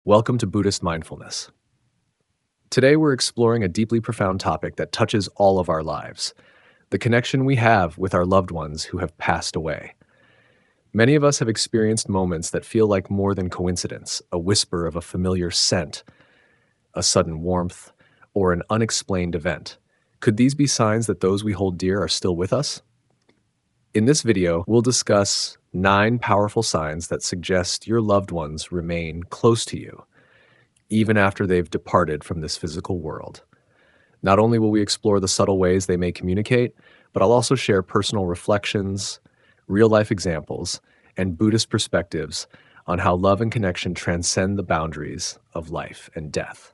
Welcome to Buddhist Mindfulness. Today we're exploring a deeply profound topic that touches all of our lives, the connection we have with our loved ones who have passed away. Many of us have experienced moments that feel like more than coincidence, a whisper of a familiar scent, a sudden warmth, or an unexplained event. Could these be signs that those we hold dear are still with us? In this video, we'll discuss 9 powerful signs that suggest your loved ones remain close to you, even after they've departed from this physical world. Not only will we explore the subtle ways they may communicate, but I'll also share personal reflections, real-life examples, and Buddhist perspectives on how love and connection transcend the boundaries of life and death.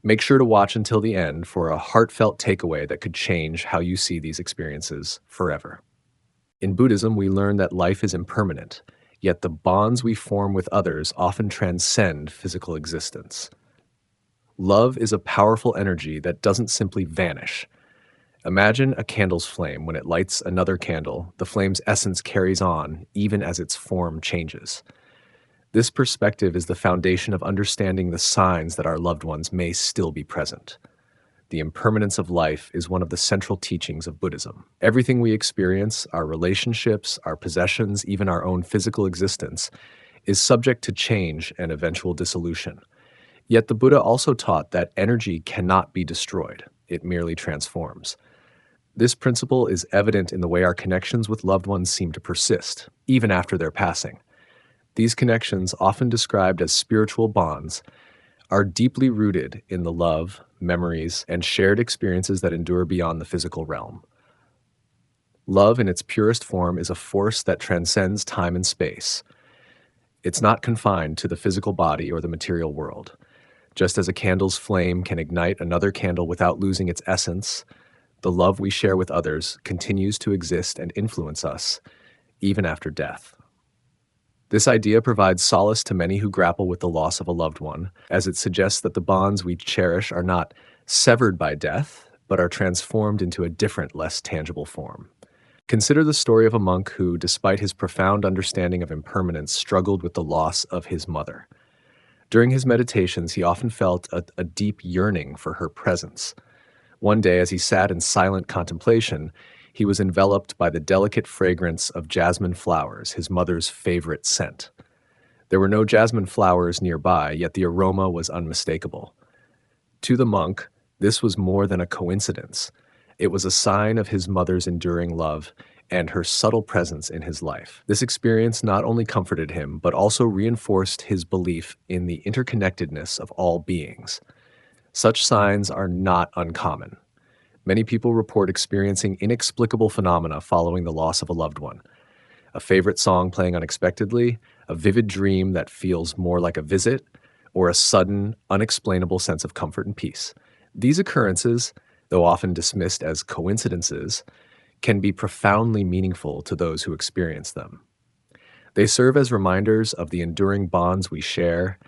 Make sure to watch until the end for a heartfelt takeaway that could change how you see these experiences forever. In Buddhism, we learn that life is impermanent, yet the bonds we form with others often transcend physical existence. Love is a powerful energy that doesn't simply vanish. Imagine a candle's flame. When it lights another candle, the flame's essence carries on even as its form changes. This perspective is the foundation of understanding the signs that our loved ones may still be present. The impermanence of life is one of the central teachings of Buddhism. Everything we experience, our relationships, our possessions, even our own physical existence, is subject to change and eventual dissolution. Yet the Buddha also taught that energy cannot be destroyed, it merely transforms. This principle is evident in the way our connections with loved ones seem to persist, even after their passing. These connections, often described as spiritual bonds, are deeply rooted in the love, memories, and shared experiences that endure beyond the physical realm. Love in its purest form is a force that transcends time and space. It's not confined to the physical body or the material world. Just as a candle's flame can ignite another candle without losing its essence, the love we share with others continues to exist and influence us, even after death. This idea provides solace to many who grapple with the loss of a loved one, as it suggests that the bonds we cherish are not severed by death, but are transformed into a different, less tangible form. Consider the story of a monk who, despite his profound understanding of impermanence, struggled with the loss of his mother. During his meditations, he often felt a deep yearning for her presence. One day, as he sat in silent contemplation, he was enveloped by the delicate fragrance of jasmine flowers, his mother's favorite scent. There were no jasmine flowers nearby, yet the aroma was unmistakable. To the monk, this was more than a coincidence. It was a sign of his mother's enduring love and her subtle presence in his life. This experience not only comforted him, but also reinforced his belief in the interconnectedness of all beings. Such signs are not uncommon. Many people report experiencing inexplicable phenomena following the loss of a loved one. A favorite song playing unexpectedly, a vivid dream that feels more like a visit, or a sudden, unexplainable sense of comfort and peace. These occurrences, though often dismissed as coincidences, can be profoundly meaningful to those who experience them. They serve as reminders of the enduring bonds we share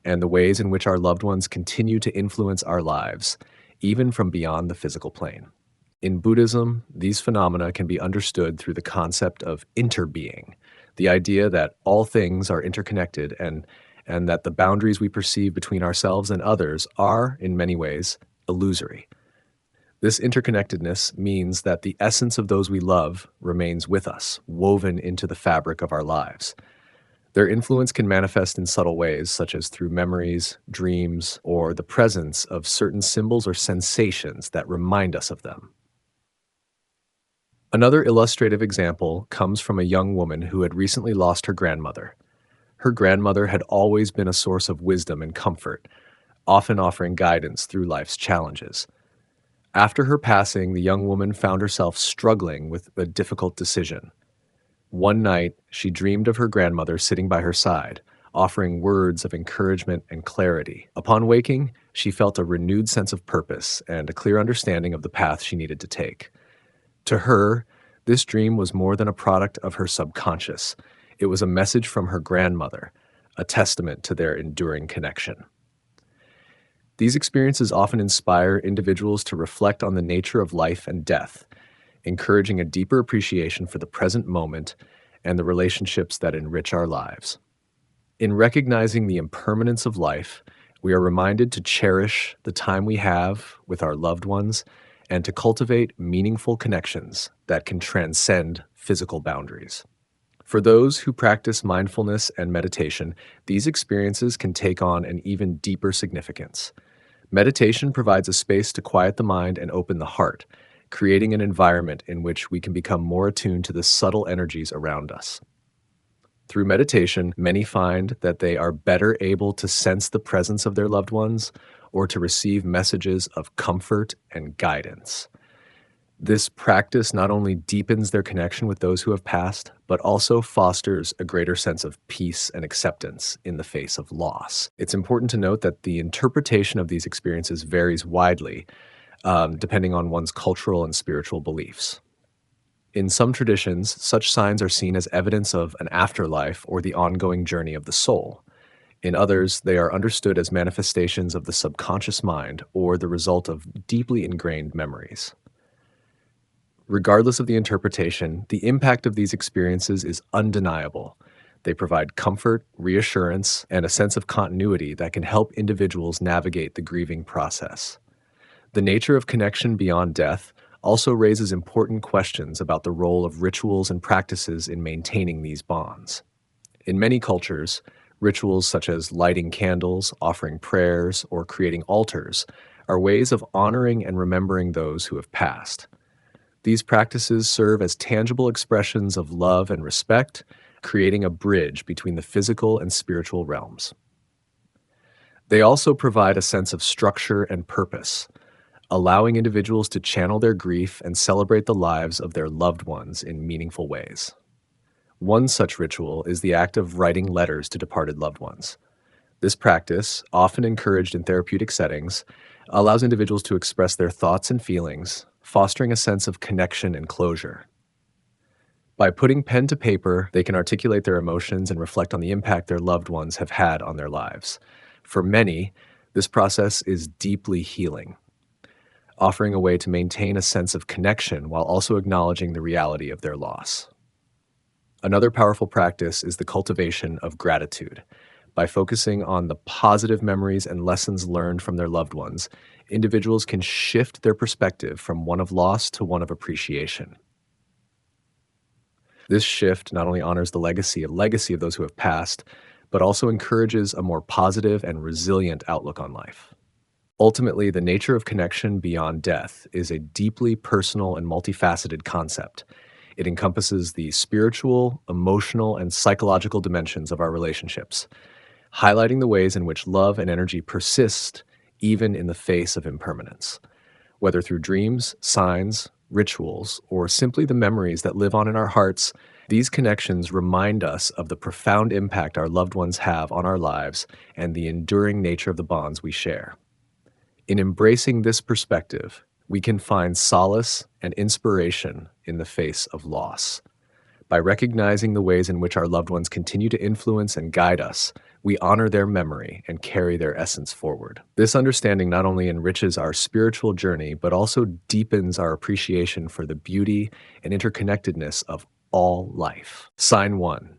and the ways in which our loved ones continue to influence our lives, even from beyond the physical plane. In Buddhism, these phenomena can be understood through the concept of interbeing, the idea that all things are interconnected and that the boundaries we perceive between ourselves and others are, in many ways, illusory. This interconnectedness means that the essence of those we love remains with us, woven into the fabric of our lives. Their influence can manifest in subtle ways, such as through memories, dreams, or the presence of certain symbols or sensations that remind us of them. Another illustrative example comes from a young woman who had recently lost her grandmother. Her grandmother had always been a source of wisdom and comfort, often offering guidance through life's challenges. After her passing, the young woman found herself struggling with a difficult decision. One night, she dreamed of her grandmother sitting by her side, offering words of encouragement and clarity. Upon waking, she felt a renewed sense of purpose and a clear understanding of the path she needed to take. To her, this dream was more than a product of her subconscious. It was a message from her grandmother, a testament to their enduring connection. These experiences often inspire individuals to reflect on the nature of life and death, encouraging a deeper appreciation for the present moment and the relationships that enrich our lives. In recognizing the impermanence of life, we are reminded to cherish the time we have with our loved ones and to cultivate meaningful connections that can transcend physical boundaries. For those who practice mindfulness and meditation, these experiences can take on an even deeper significance. Meditation provides a space to quiet the mind and open the heart, creating an environment in which we can become more attuned to the subtle energies around us. Through meditation, many find that they are better able to sense the presence of their loved ones or to receive messages of comfort and guidance. This practice not only deepens their connection with those who have passed, but also fosters a greater sense of peace and acceptance in the face of loss. It's important to note that the interpretation of these experiences varies widely, depending on one's cultural and spiritual beliefs. In some traditions, such signs are seen as evidence of an afterlife or the ongoing journey of the soul. In others, they are understood as manifestations of the subconscious mind or the result of deeply ingrained memories. Regardless of the interpretation, the impact of these experiences is undeniable. They provide comfort, reassurance, and a sense of continuity that can help individuals navigate the grieving process. The nature of connection beyond death also raises important questions about the role of rituals and practices in maintaining these bonds. In many cultures, rituals such as lighting candles, offering prayers, or creating altars are ways of honoring and remembering those who have passed. These practices serve as tangible expressions of love and respect, creating a bridge between the physical and spiritual realms. They also provide a sense of structure and purpose, allowing individuals to channel their grief and celebrate the lives of their loved ones in meaningful ways. One such ritual is the act of writing letters to departed loved ones. This practice, often encouraged in therapeutic settings, allows individuals to express their thoughts and feelings, fostering a sense of connection and closure. By putting pen to paper, they can articulate their emotions and reflect on the impact their loved ones have had on their lives. For many, this process is deeply healing, offering a way to maintain a sense of connection while also acknowledging the reality of their loss. Another powerful practice is the cultivation of gratitude. By focusing on the positive memories and lessons learned from their loved ones, individuals can shift their perspective from one of loss to one of appreciation. This shift not only honors the legacy of those who have passed, but also encourages a more positive and resilient outlook on life. Ultimately, the nature of connection beyond death is a deeply personal and multifaceted concept. It encompasses the spiritual, emotional, and psychological dimensions of our relationships, highlighting the ways in which love and energy persist even in the face of impermanence. Whether through dreams, signs, rituals, or simply the memories that live on in our hearts, these connections remind us of the profound impact our loved ones have on our lives and the enduring nature of the bonds we share. In embracing this perspective, we can find solace and inspiration in the face of loss. By recognizing the ways in which our loved ones continue to influence and guide us, we honor their memory and carry their essence forward. This understanding not only enriches our spiritual journey, but also deepens our appreciation for the beauty and interconnectedness of all life. Sign 1.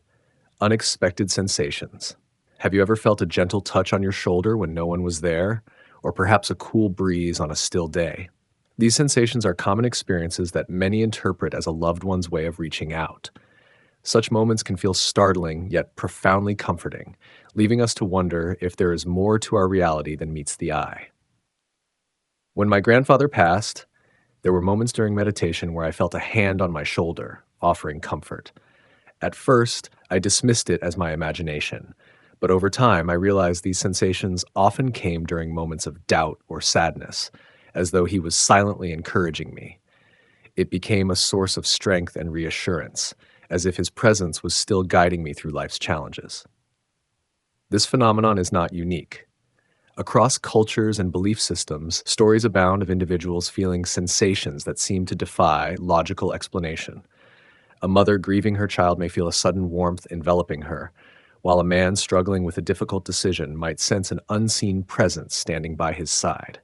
Unexpected sensations. Have you ever felt a gentle touch on your shoulder when no one was there, or perhaps a cool breeze on a still day? These sensations are common experiences that many interpret as a loved one's way of reaching out. Such moments can feel startling yet profoundly comforting, leaving us to wonder if there is more to our reality than meets the eye. When my grandfather passed, there were moments during meditation where I felt a hand on my shoulder, offering comfort. At first, I dismissed it as my imagination, but over time I realized these sensations often came during moments of doubt or sadness, as though he was silently encouraging me. It became a source of strength and reassurance, as if his presence was still guiding me through life's challenges. This phenomenon is not unique. Across cultures and belief systems, stories abound of individuals feeling sensations that seem to defy logical explanation. A mother grieving her child may feel a sudden warmth enveloping her, while a man struggling with a difficult decision might sense an unseen presence standing by his side.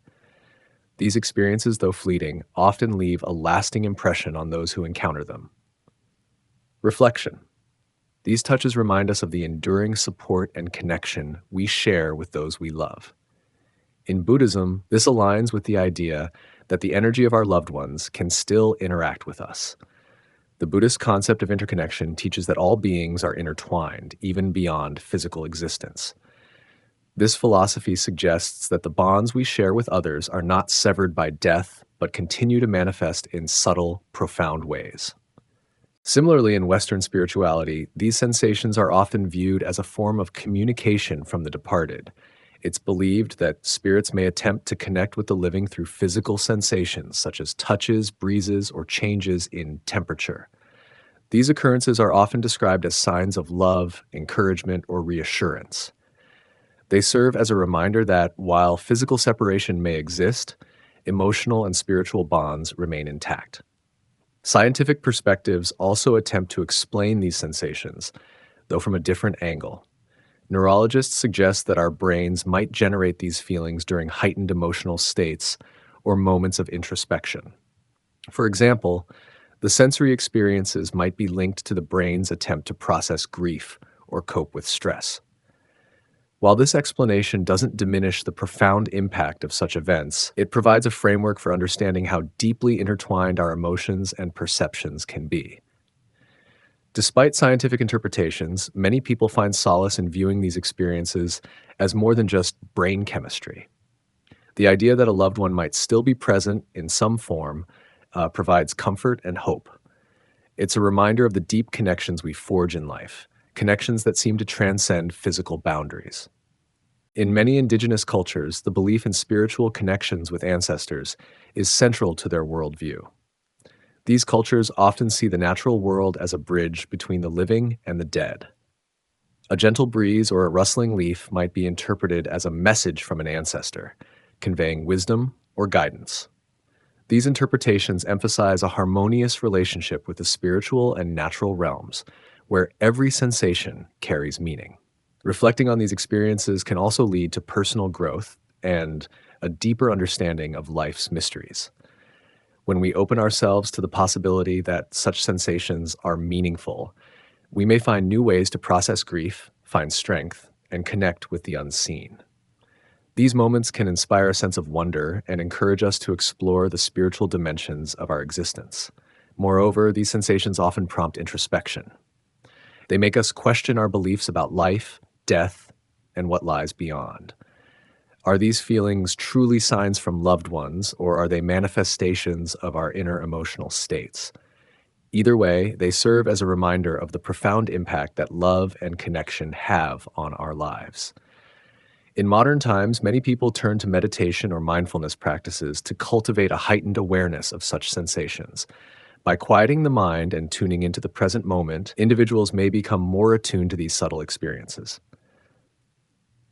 These experiences, though fleeting, often leave a lasting impression on those who encounter them. Reflection. These touches remind us of the enduring support and connection we share with those we love. In Buddhism, this aligns with the idea that the energy of our loved ones can still interact with us. The Buddhist concept of interconnection teaches that all beings are intertwined, even beyond physical existence. This philosophy suggests that the bonds we share with others are not severed by death, but continue to manifest in subtle, profound ways. Similarly, in Western spirituality, these sensations are often viewed as a form of communication from the departed. It's believed that spirits may attempt to connect with the living through physical sensations, such as touches, breezes, or changes in temperature. These occurrences are often described as signs of love, encouragement, or reassurance. They serve as a reminder that, while physical separation may exist, emotional and spiritual bonds remain intact. Scientific perspectives also attempt to explain these sensations, though from a different angle. Neurologists suggest that our brains might generate these feelings during heightened emotional states or moments of introspection. For example, the sensory experiences might be linked to the brain's attempt to process grief or cope with stress. While this explanation doesn't diminish the profound impact of such events, it provides a framework for understanding how deeply intertwined our emotions and perceptions can be. Despite scientific interpretations, many people find solace in viewing these experiences as more than just brain chemistry. The idea that a loved one might still be present in some form provides comfort and hope. It's a reminder of the deep connections we forge in life, connections that seem to transcend physical boundaries. In many indigenous cultures, the belief in spiritual connections with ancestors is central to their worldview. These cultures often see the natural world as a bridge between the living and the dead. A gentle breeze or a rustling leaf might be interpreted as a message from an ancestor, conveying wisdom or guidance. These interpretations emphasize a harmonious relationship with the spiritual and natural realms, where every sensation carries meaning. Reflecting on these experiences can also lead to personal growth and a deeper understanding of life's mysteries. When we open ourselves to the possibility that such sensations are meaningful, we may find new ways to process grief, find strength, and connect with the unseen. These moments can inspire a sense of wonder and encourage us to explore the spiritual dimensions of our existence. Moreover, these sensations often prompt introspection. They make us question our beliefs about life, death, and what lies beyond. Are these feelings truly signs from loved ones, or are they manifestations of our inner emotional states? Either way, they serve as a reminder of the profound impact that love and connection have on our lives. In modern times, many people turn to meditation or mindfulness practices to cultivate a heightened awareness of such sensations. By quieting the mind and tuning into the present moment, individuals may become more attuned to these subtle experiences.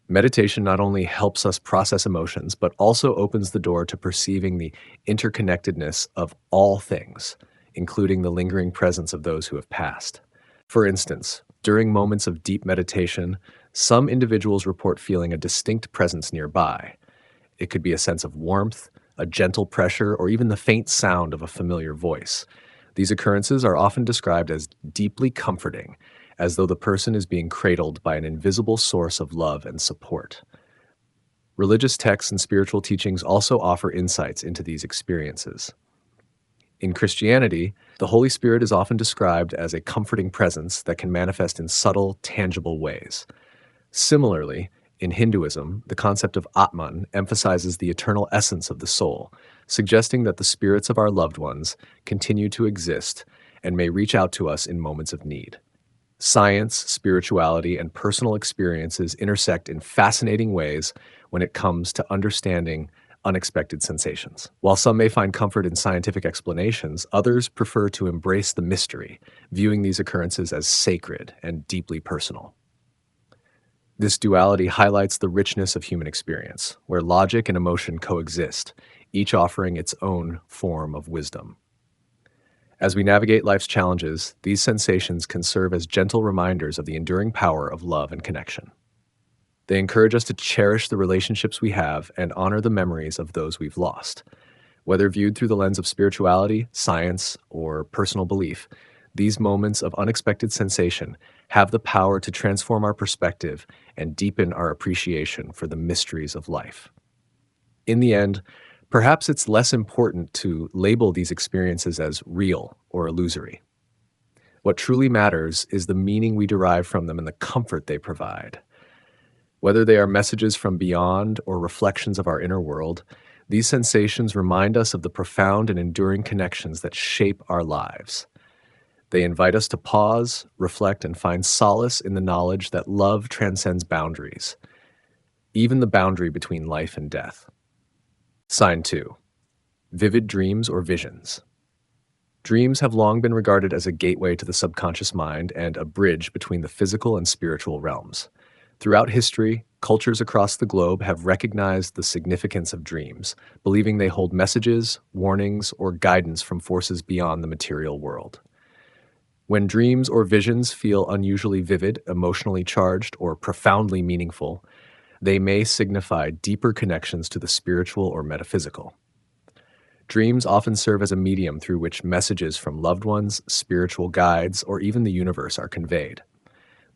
Meditation not only helps us process emotions, but also opens the door to perceiving the interconnectedness of all things, including the lingering presence of those who have passed. For instance, during moments of deep meditation, some individuals report feeling a distinct presence nearby. It could be a sense of warmth, a gentle pressure, or even the faint sound of a familiar voice. These occurrences are often described as deeply comforting, as though the person is being cradled by an invisible source of love and support. Religious texts and spiritual teachings also offer insights into these experiences. In Christianity, the Holy Spirit is often described as a comforting presence that can manifest in subtle, tangible ways. Similarly, in Hinduism, the concept of Atman emphasizes the eternal essence of the soul, suggesting that the spirits of our loved ones continue to exist and may reach out to us in moments of need. Science, spirituality, and personal experiences intersect in fascinating ways when it comes to understanding unexpected sensations. While some may find comfort in scientific explanations, others prefer to embrace the mystery, viewing these occurrences as sacred and deeply personal. This duality highlights the richness of human experience, where logic and emotion coexist, each offering its own form of wisdom. As we navigate life's challenges, these sensations can serve as gentle reminders of the enduring power of love and connection. They encourage us to cherish the relationships we have and honor the memories of those we've lost. Whether viewed through the lens of spirituality, science, or personal belief, These moments of unexpected sensation have the power to transform our perspective and deepen our appreciation for the mysteries of life. In the end, perhaps it's less important to label these experiences as real or illusory. What truly matters is the meaning we derive from them and the comfort they provide. Whether they are messages from beyond or reflections of our inner world, these sensations remind us of the profound and enduring connections that shape our lives. They invite us to pause, reflect, and find solace in the knowledge that love transcends boundaries, even the boundary between life and death. Sign 2. Vivid dreams or visions. Dreams have long been regarded as a gateway to the subconscious mind and a bridge between the physical and spiritual realms. Throughout history, cultures across the globe have recognized the significance of dreams, believing they hold messages, warnings, or guidance from forces beyond the material world. When dreams or visions feel unusually vivid, emotionally charged, or profoundly meaningful, they may signify deeper connections to the spiritual or metaphysical. Dreams often serve as a medium through which messages from loved ones, spiritual guides, or even the universe are conveyed.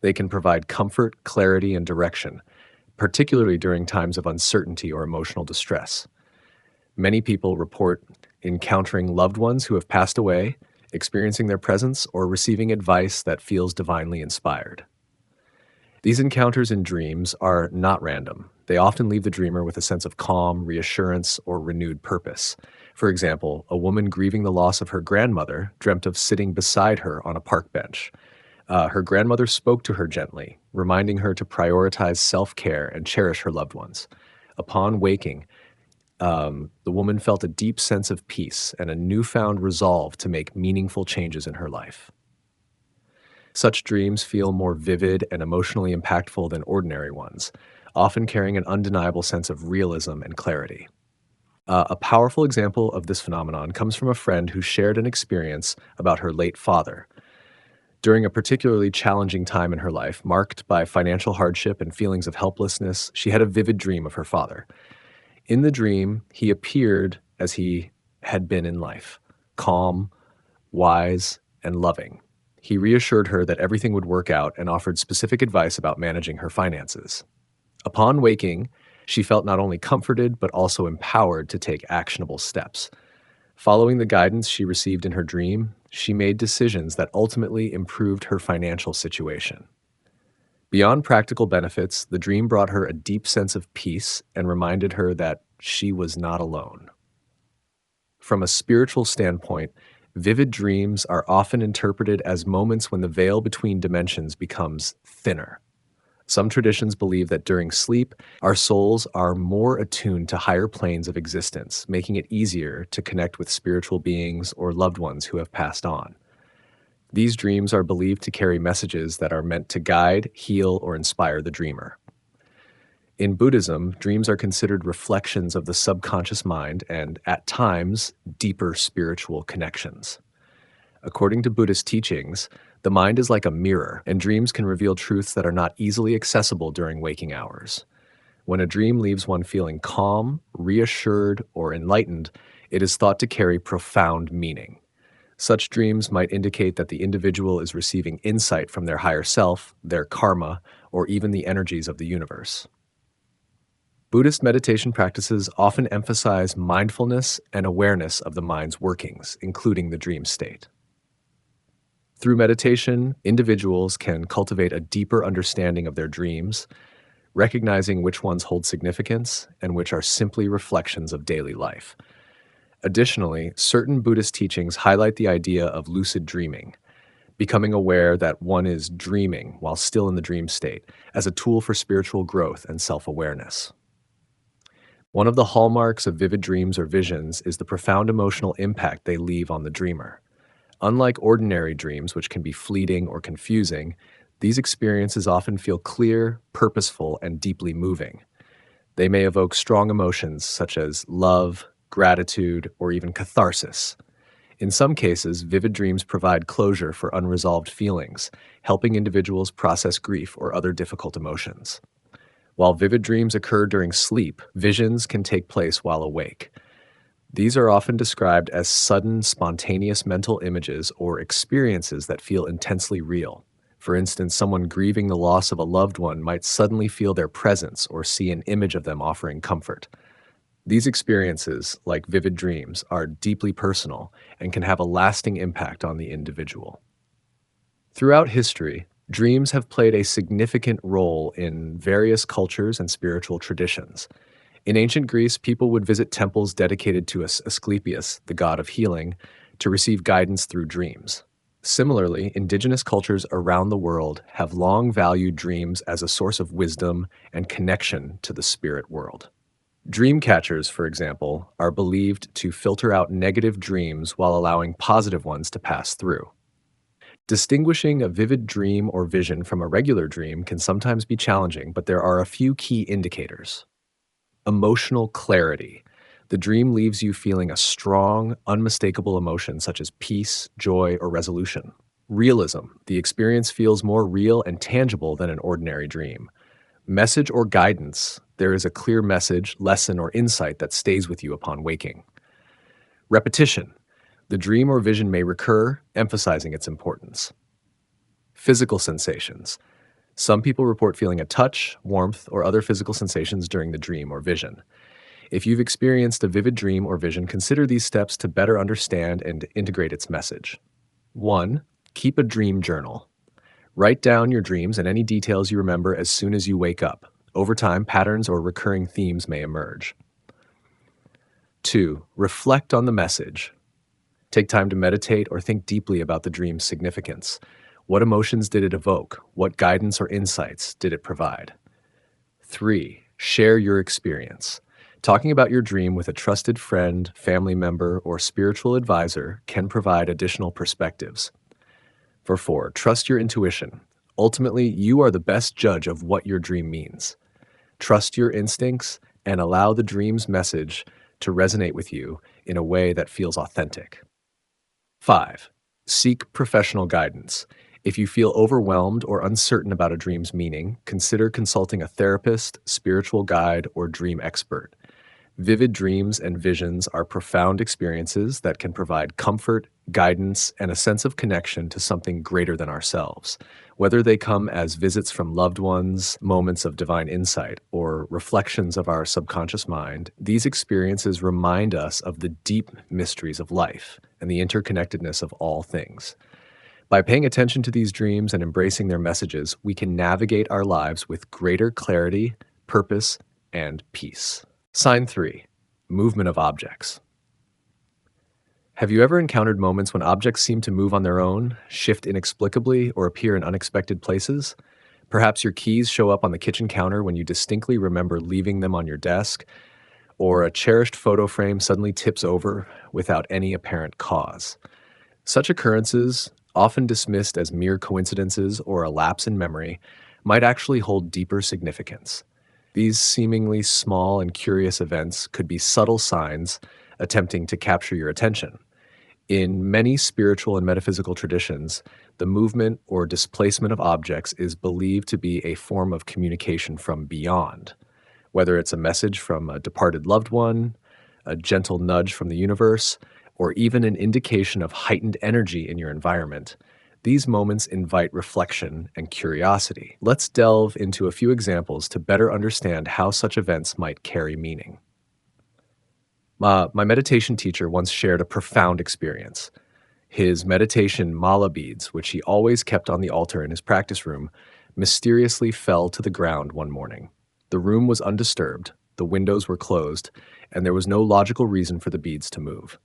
They can provide comfort, clarity, and direction, particularly during times of uncertainty or emotional distress. Many people report encountering loved ones who have passed away, experiencing their presence, or receiving advice that feels divinely inspired. These encounters in dreams are not random. They often leave the dreamer with a sense of calm, reassurance, or renewed purpose. For example, a woman grieving the loss of her grandmother dreamt of sitting beside her on a park bench. Her grandmother spoke to her gently, reminding her to prioritize self-care and cherish her loved ones. Upon waking, the woman felt a deep sense of peace and a newfound resolve to make meaningful changes in her life. Such dreams feel more vivid and emotionally impactful than ordinary ones, often carrying an undeniable sense of realism and clarity. A powerful example of this phenomenon comes from a friend who shared an experience about her late father. During a particularly challenging time in her life, marked by financial hardship and feelings of helplessness, she had a vivid dream of her father. In the dream, he appeared as he had been in life, calm, wise, and loving. He reassured her that everything would work out and offered specific advice about managing her finances. Upon waking, she felt not only comforted but also empowered to take actionable steps. Following the guidance she received in her dream, she made decisions that ultimately improved her financial situation. Beyond practical benefits, the dream brought her a deep sense of peace and reminded her that she was not alone. From a spiritual standpoint, vivid dreams are often interpreted as moments when the veil between dimensions becomes thinner. Some traditions believe that during sleep, our souls are more attuned to higher planes of existence, making it easier to connect with spiritual beings or loved ones who have passed on. These dreams are believed to carry messages that are meant to guide, heal, or inspire the dreamer. In Buddhism, dreams are considered reflections of the subconscious mind and, at times, deeper spiritual connections. According to Buddhist teachings, the mind is like a mirror, and dreams can reveal truths that are not easily accessible during waking hours. When a dream leaves one feeling calm, reassured, or enlightened, it is thought to carry profound meaning. Such dreams might indicate that the individual is receiving insight from their higher self, their karma, or even the energies of the universe. Buddhist meditation practices often emphasize mindfulness and awareness of the mind's workings, including the dream state. Through meditation, individuals can cultivate a deeper understanding of their dreams, recognizing which ones hold significance and which are simply reflections of daily life. Additionally, certain Buddhist teachings highlight the idea of lucid dreaming, becoming aware that one is dreaming while still in the dream state, as a tool for spiritual growth and self-awareness. One of the hallmarks of vivid dreams or visions is the profound emotional impact they leave on the dreamer. Unlike ordinary dreams, which can be fleeting or confusing, these experiences often feel clear, purposeful, and deeply moving. They may evoke strong emotions such as love, gratitude, or even catharsis. In some cases, vivid dreams provide closure for unresolved feelings, helping individuals process grief or other difficult emotions. While vivid dreams occur during sleep, visions can take place while awake. These are often described as sudden, spontaneous mental images or experiences that feel intensely real. For instance, someone grieving the loss of a loved one might suddenly feel their presence or see an image of them offering comfort. These experiences, like vivid dreams, are deeply personal and can have a lasting impact on the individual. Throughout history, dreams have played a significant role in various cultures and spiritual traditions. In ancient Greece, people would visit temples dedicated to Asclepius, the god of healing, to receive guidance through dreams. Similarly, indigenous cultures around the world have long valued dreams as a source of wisdom and connection to the spirit world. Dream catchers, for example, are believed to filter out negative dreams while allowing positive ones to pass through. Distinguishing a vivid dream or vision from a regular dream can sometimes be challenging, but there are a few key indicators. Emotional clarity. The dream leaves you feeling a strong, unmistakable emotion such as peace, joy, or resolution. Realism. The experience feels more real and tangible than an ordinary dream. Message or guidance. There is a clear message, lesson, or insight that stays with you upon waking. Repetition. The dream or vision may recur, emphasizing its importance. Physical sensations. Some people report feeling a touch, warmth, or other physical sensations during the dream or vision. If you've experienced a vivid dream or vision, consider these steps to better understand and integrate its message. 1. Keep a dream journal. Write down your dreams and any details you remember as soon as you wake up. Over time, patterns or recurring themes may emerge. 2. Reflect on the message. Take time to meditate or think deeply about the dream's significance. What emotions did it evoke? What guidance or insights did it provide? 3. Share your experience. Talking about your dream with a trusted friend, family member, or spiritual advisor can provide additional perspectives. 4. Trust your intuition. Ultimately, you are the best judge of what your dream means. Trust your instincts and allow the dream's message to resonate with you in a way that feels authentic. 5. Seek professional guidance. If you feel overwhelmed or uncertain about a dream's meaning, consider consulting a therapist, spiritual guide, or dream expert. Vivid dreams and visions are profound experiences that can provide comfort, guidance, and a sense of connection to something greater than ourselves. Whether they come as visits from loved ones, moments of divine insight, or reflections of our subconscious mind, these experiences remind us of the deep mysteries of life and the interconnectedness of all things. By paying attention to these dreams and embracing their messages, we can navigate our lives with greater clarity, purpose, and peace. Sign 3. Movement of objects. Have you ever encountered moments when objects seem to move on their own, shift inexplicably, or appear in unexpected places? Perhaps your keys show up on the kitchen counter when you distinctly remember leaving them on your desk, or a cherished photo frame suddenly tips over without any apparent cause. Such occurrences, often dismissed as mere coincidences or a lapse in memory, might actually hold deeper significance. These seemingly small and curious events could be subtle signs attempting to capture your attention. In many spiritual and metaphysical traditions, the movement or displacement of objects is believed to be a form of communication from beyond. Whether it's a message from a departed loved one, a gentle nudge from the universe, or even an indication of heightened energy in your environment, these moments invite reflection and curiosity. Let's delve into a few examples to better understand how such events might carry meaning. My meditation teacher once shared a profound experience. His meditation mala beads, which he always kept on the altar in his practice room, mysteriously fell to the ground one morning. The room was undisturbed, the windows were closed, and there was no logical reason for the beads to move.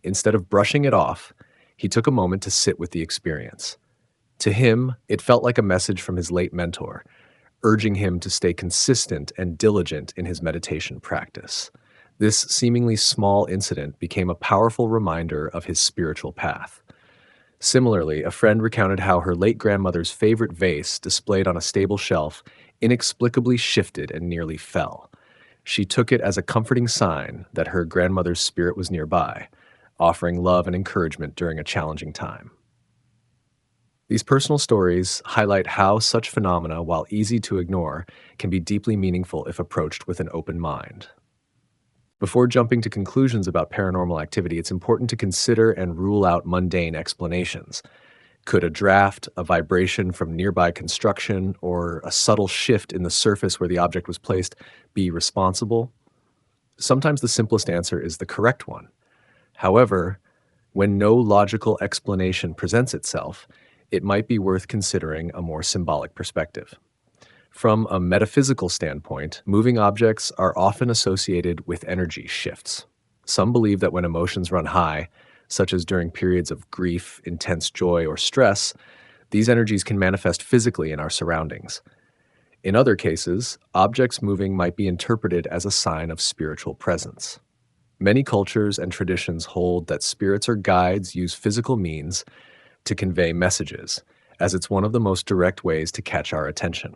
Instead of brushing it off, he took a moment to sit with the experience. To him, it felt like a message from his late mentor, urging him to stay consistent and diligent in his meditation practice. This seemingly small incident became a powerful reminder of his spiritual path. Similarly, a friend recounted how her late grandmother's favorite vase, displayed on a stable shelf, inexplicably shifted and nearly fell. She took it as a comforting sign that her grandmother's spirit was nearby, offering love and encouragement during a challenging time. These personal stories highlight how such phenomena, while easy to ignore, can be deeply meaningful if approached with an open mind. Before jumping to conclusions about paranormal activity, it's important to consider and rule out mundane explanations. Could a draft, a vibration from nearby construction, or a subtle shift in the surface where the object was placed be responsible? Sometimes the simplest answer is the correct one. However, when no logical explanation presents itself, it might be worth considering a more symbolic perspective. From a metaphysical standpoint, moving objects are often associated with energy shifts. Some believe that when emotions run high, such as during periods of grief, intense joy, or stress, these energies can manifest physically in our surroundings. In other cases, objects moving might be interpreted as a sign of spiritual presence. Many cultures and traditions hold that spirits or guides use physical means to convey messages, as it's one of the most direct ways to catch our attention.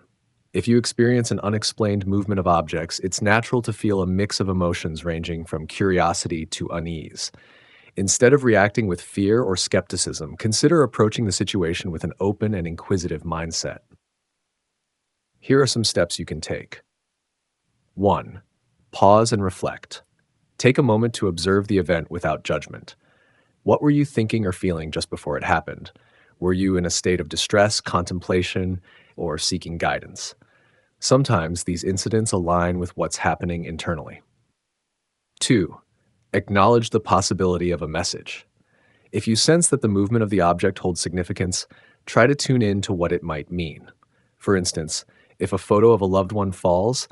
If you experience an unexplained movement of objects, it's natural to feel a mix of emotions ranging from curiosity to unease. Instead of reacting with fear or skepticism, consider approaching the situation with an open and inquisitive mindset. Here are some steps you can take. 1. Pause and reflect. Take a moment to observe the event without judgment. What were you thinking or feeling just before it happened? Were you in a state of distress, contemplation, or seeking guidance? Sometimes these incidents align with what's happening internally. 2. Acknowledge the possibility of a message. If you sense that the movement of the object holds significance, try to tune in to what it might mean. For instance, if a photo of a loved one falls,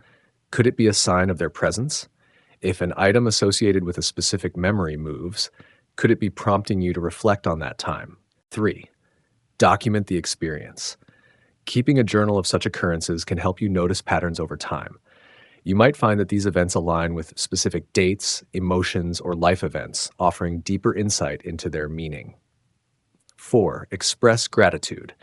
could it be a sign of their presence? If an item associated with a specific memory moves, could it be prompting you to reflect on that time? 3. Document the experience. Keeping a journal of such occurrences can help you notice patterns over time. You might find that these events align with specific dates, emotions, or life events, offering deeper insight into their meaning. 4. Express gratitude.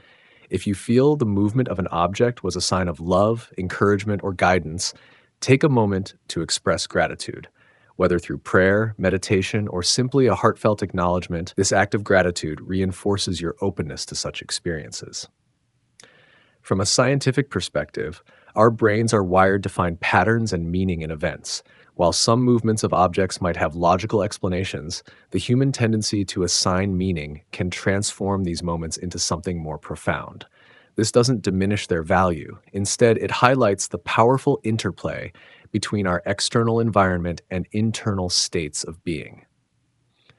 If you feel the movement of an object was a sign of love, encouragement, or guidance, take a moment to express gratitude. Whether through prayer, meditation, or simply a heartfelt acknowledgement, this act of gratitude reinforces your openness to such experiences. From a scientific perspective, our brains are wired to find patterns and meaning in events. While some movements of objects might have logical explanations, the human tendency to assign meaning can transform these moments into something more profound. This doesn't diminish their value. Instead, it highlights the powerful interplay between our external environment and internal states of being.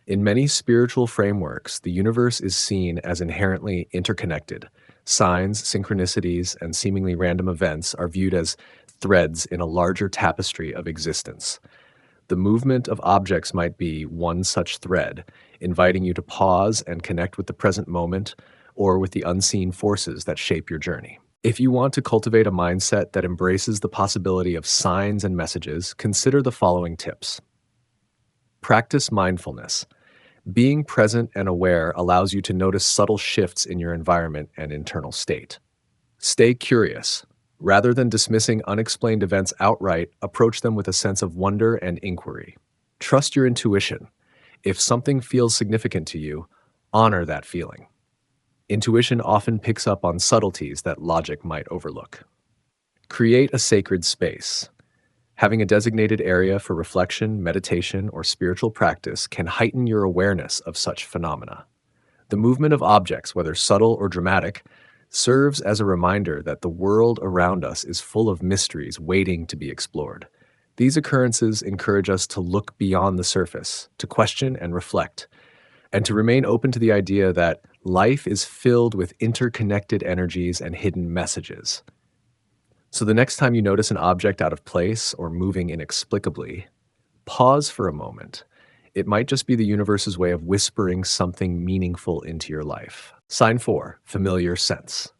In many spiritual frameworks, the universe is seen as inherently interconnected. Signs, synchronicities, and seemingly random events are viewed as threads in a larger tapestry of existence. The movement of objects might be one such thread, inviting you to pause and connect with the present moment or with the unseen forces that shape your journey. If you want to cultivate a mindset that embraces the possibility of signs and messages, consider the following tips. Practice mindfulness. Being present and aware allows you to notice subtle shifts in your environment and internal state. Stay curious. Rather than dismissing unexplained events outright, approach them with a sense of wonder and inquiry. Trust your intuition. If something feels significant to you, honor that feeling. Intuition often picks up on subtleties that logic might overlook. Create a sacred space. Having a designated area for reflection, meditation, or spiritual practice can heighten your awareness of such phenomena. The movement of objects, whether subtle or dramatic, serves as a reminder that the world around us is full of mysteries waiting to be explored. These occurrences encourage us to look beyond the surface, to question and reflect, and to remain open to the idea that life is filled with interconnected energies and hidden messages. So the next time you notice an object out of place or moving inexplicably, pause for a moment. It might just be the universe's way of whispering something meaningful into your life. Sign 4, familiar sense.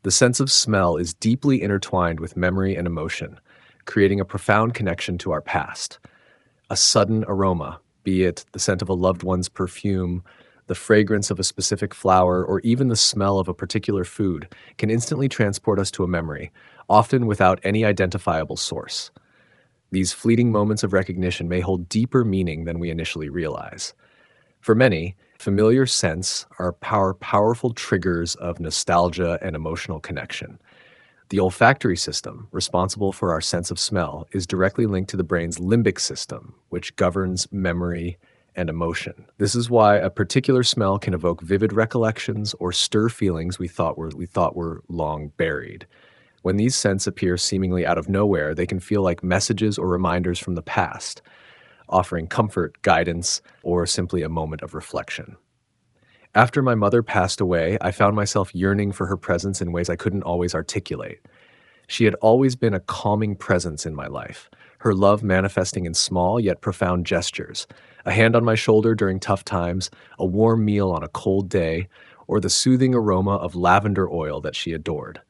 The sense of smell is deeply intertwined with memory and emotion, creating a profound connection to our past. A sudden aroma, be it the scent of a loved one's perfume, the fragrance of a specific flower, or even the smell of a particular food, can instantly transport us to a memory, often without any identifiable source. These fleeting moments of recognition may hold deeper meaning than we initially realize. For many, familiar scents are powerful triggers of nostalgia and emotional connection. The olfactory system, responsible for our sense of smell, is directly linked to the brain's limbic system, which governs memory and emotion. This is why a particular smell can evoke vivid recollections or stir feelings we thought were long buried. When these scents appear seemingly out of nowhere, they can feel like messages or reminders from the past, offering comfort, guidance, or simply a moment of reflection. After my mother passed away, I found myself yearning for her presence in ways I couldn't always articulate. She had always been a calming presence in my life, her love manifesting in small yet profound gestures: a hand on my shoulder during tough times, a warm meal on a cold day, or the soothing aroma of lavender oil that she adored.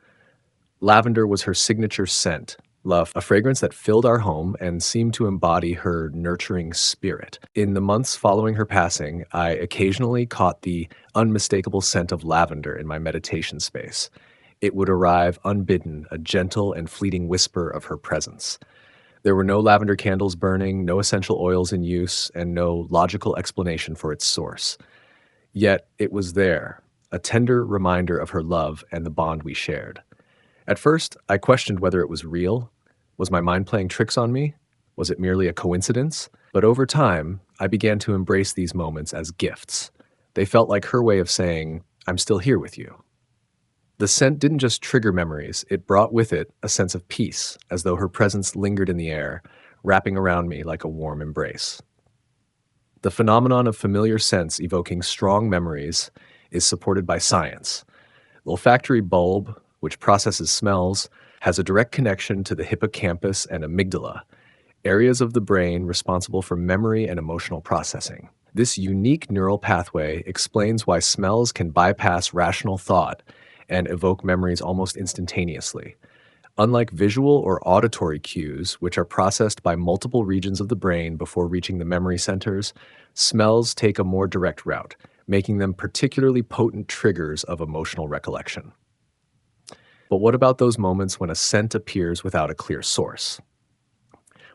Lavender was her signature scent, love, a fragrance that filled our home and seemed to embody her nurturing spirit. In the months following her passing, I occasionally caught the unmistakable scent of lavender in my meditation space. It would arrive unbidden, a gentle and fleeting whisper of her presence. There were no lavender candles burning, no essential oils in use, and no logical explanation for its source. Yet it was there, a tender reminder of her love and the bond we shared. At first, I questioned whether it was real. Was my mind playing tricks on me? Was it merely a coincidence? But over time, I began to embrace these moments as gifts. They felt like her way of saying, "I'm still here with you." The scent didn't just trigger memories, it brought with it a sense of peace, as though her presence lingered in the air, wrapping around me like a warm embrace. The phenomenon of familiar scents evoking strong memories is supported by science. The olfactory bulb, which processes smells, has a direct connection to the hippocampus and amygdala, areas of the brain responsible for memory and emotional processing. This unique neural pathway explains why smells can bypass rational thought and evoke memories almost instantaneously. Unlike visual or auditory cues, which are processed by multiple regions of the brain before reaching the memory centers, smells take a more direct route, making them particularly potent triggers of emotional recollection. But what about those moments when a scent appears without a clear source?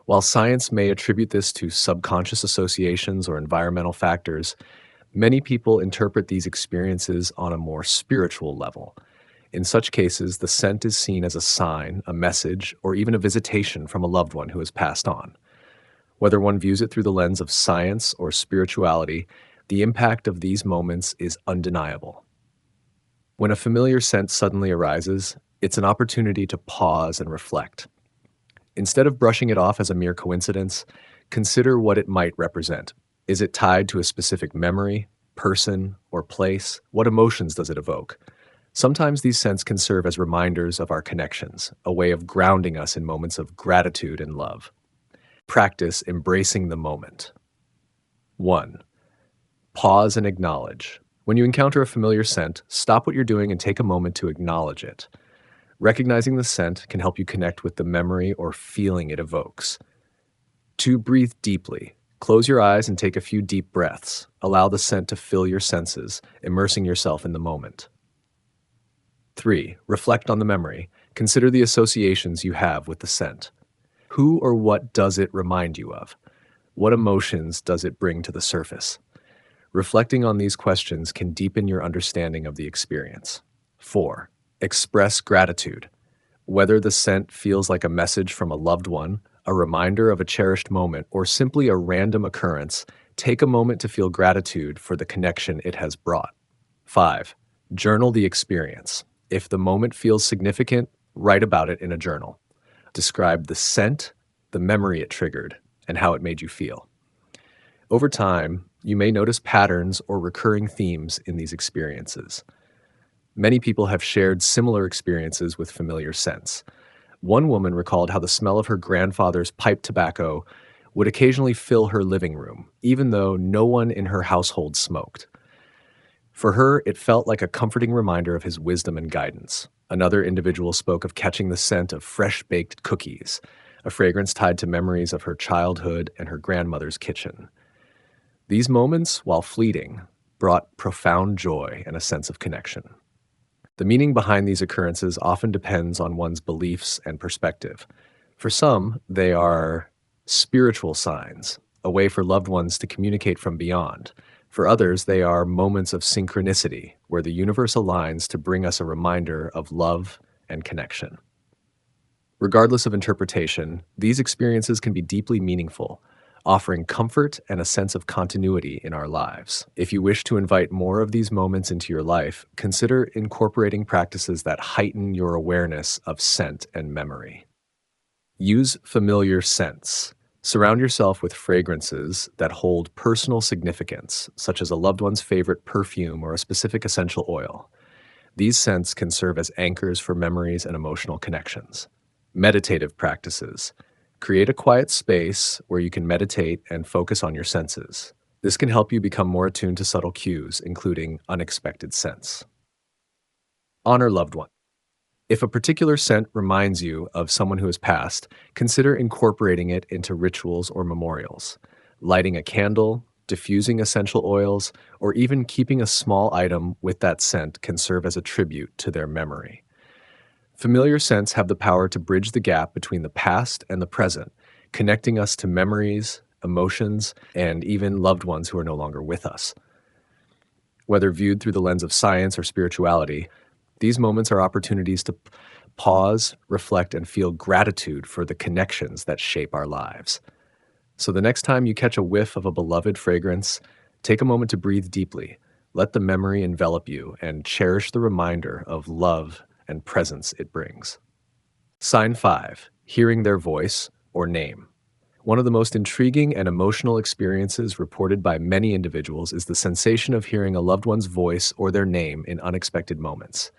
While science may attribute this to subconscious associations or environmental factors, many people interpret these experiences on a more spiritual level. In such cases, the scent is seen as a sign, a message, or even a visitation from a loved one who has passed on. Whether one views it through the lens of science or spirituality, the impact of these moments is undeniable. When a familiar scent suddenly arises, it's an opportunity to pause and reflect. Instead of brushing it off as a mere coincidence, consider what it might represent. Is it tied to a specific memory, person, or place? What emotions does it evoke? Sometimes these scents can serve as reminders of our connections, a way of grounding us in moments of gratitude and love. Practice embracing the moment. 1. Pause and acknowledge. When you encounter a familiar scent, stop what you're doing and take a moment to acknowledge it. Recognizing the scent can help you connect with the memory or feeling it evokes. 2. Breathe deeply. Close your eyes and take a few deep breaths. Allow the scent to fill your senses, immersing yourself in the moment. 3. Reflect on the memory. Consider the associations you have with the scent. Who or what does it remind you of? What emotions does it bring to the surface? Reflecting on these questions can deepen your understanding of the experience. 4. Express gratitude. Whether the scent feels like a message from a loved one, a reminder of a cherished moment, or simply a random occurrence, take a moment to feel gratitude for the connection it has brought. 5. Journal the experience. If the moment feels significant, write about it in a journal. Describe the scent, the memory it triggered, and how it made you feel. Over time, you may notice patterns or recurring themes in these experiences. Many people have shared similar experiences with familiar scents. One woman recalled how the smell of her grandfather's pipe tobacco would occasionally fill her living room, even though no one in her household smoked. For her, it felt like a comforting reminder of his wisdom and guidance. Another individual spoke of catching the scent of fresh-baked cookies, a fragrance tied to memories of her childhood and her grandmother's kitchen. These moments, while fleeting, brought profound joy and a sense of connection. The meaning behind these occurrences often depends on one's beliefs and perspective. For some, they are spiritual signs, a way for loved ones to communicate from beyond. For others, they are moments of synchronicity, where the universe aligns to bring us a reminder of love and connection. Regardless of interpretation, these experiences can be deeply meaningful, offering comfort and a sense of continuity in our lives. If you wish to invite more of these moments into your life, consider incorporating practices that heighten your awareness of scent and memory. Use familiar scents. Surround yourself with fragrances that hold personal significance, such as a loved one's favorite perfume or a specific essential oil. These scents can serve as anchors for memories and emotional connections. Meditative practices. Create a quiet space where you can meditate and focus on your senses. This can help you become more attuned to subtle cues, including unexpected scents. Honor loved ones. If a particular scent reminds you of someone who has passed, consider incorporating it into rituals or memorials. Lighting a candle, diffusing essential oils, or even keeping a small item with that scent can serve as a tribute to their memory. Familiar scents have the power to bridge the gap between the past and the present, connecting us to memories, emotions, and even loved ones who are no longer with us. Whether viewed through the lens of science or spirituality, these moments are opportunities to pause, reflect, and feel gratitude for the connections that shape our lives. So the next time you catch a whiff of a beloved fragrance, take a moment to breathe deeply. Let the memory envelop you and cherish the reminder of love and presence it brings. Sign 5. Hearing their voice or name. One of the most intriguing and emotional experiences reported by many individuals is the sensation of hearing a loved one's voice or their name in unexpected moments.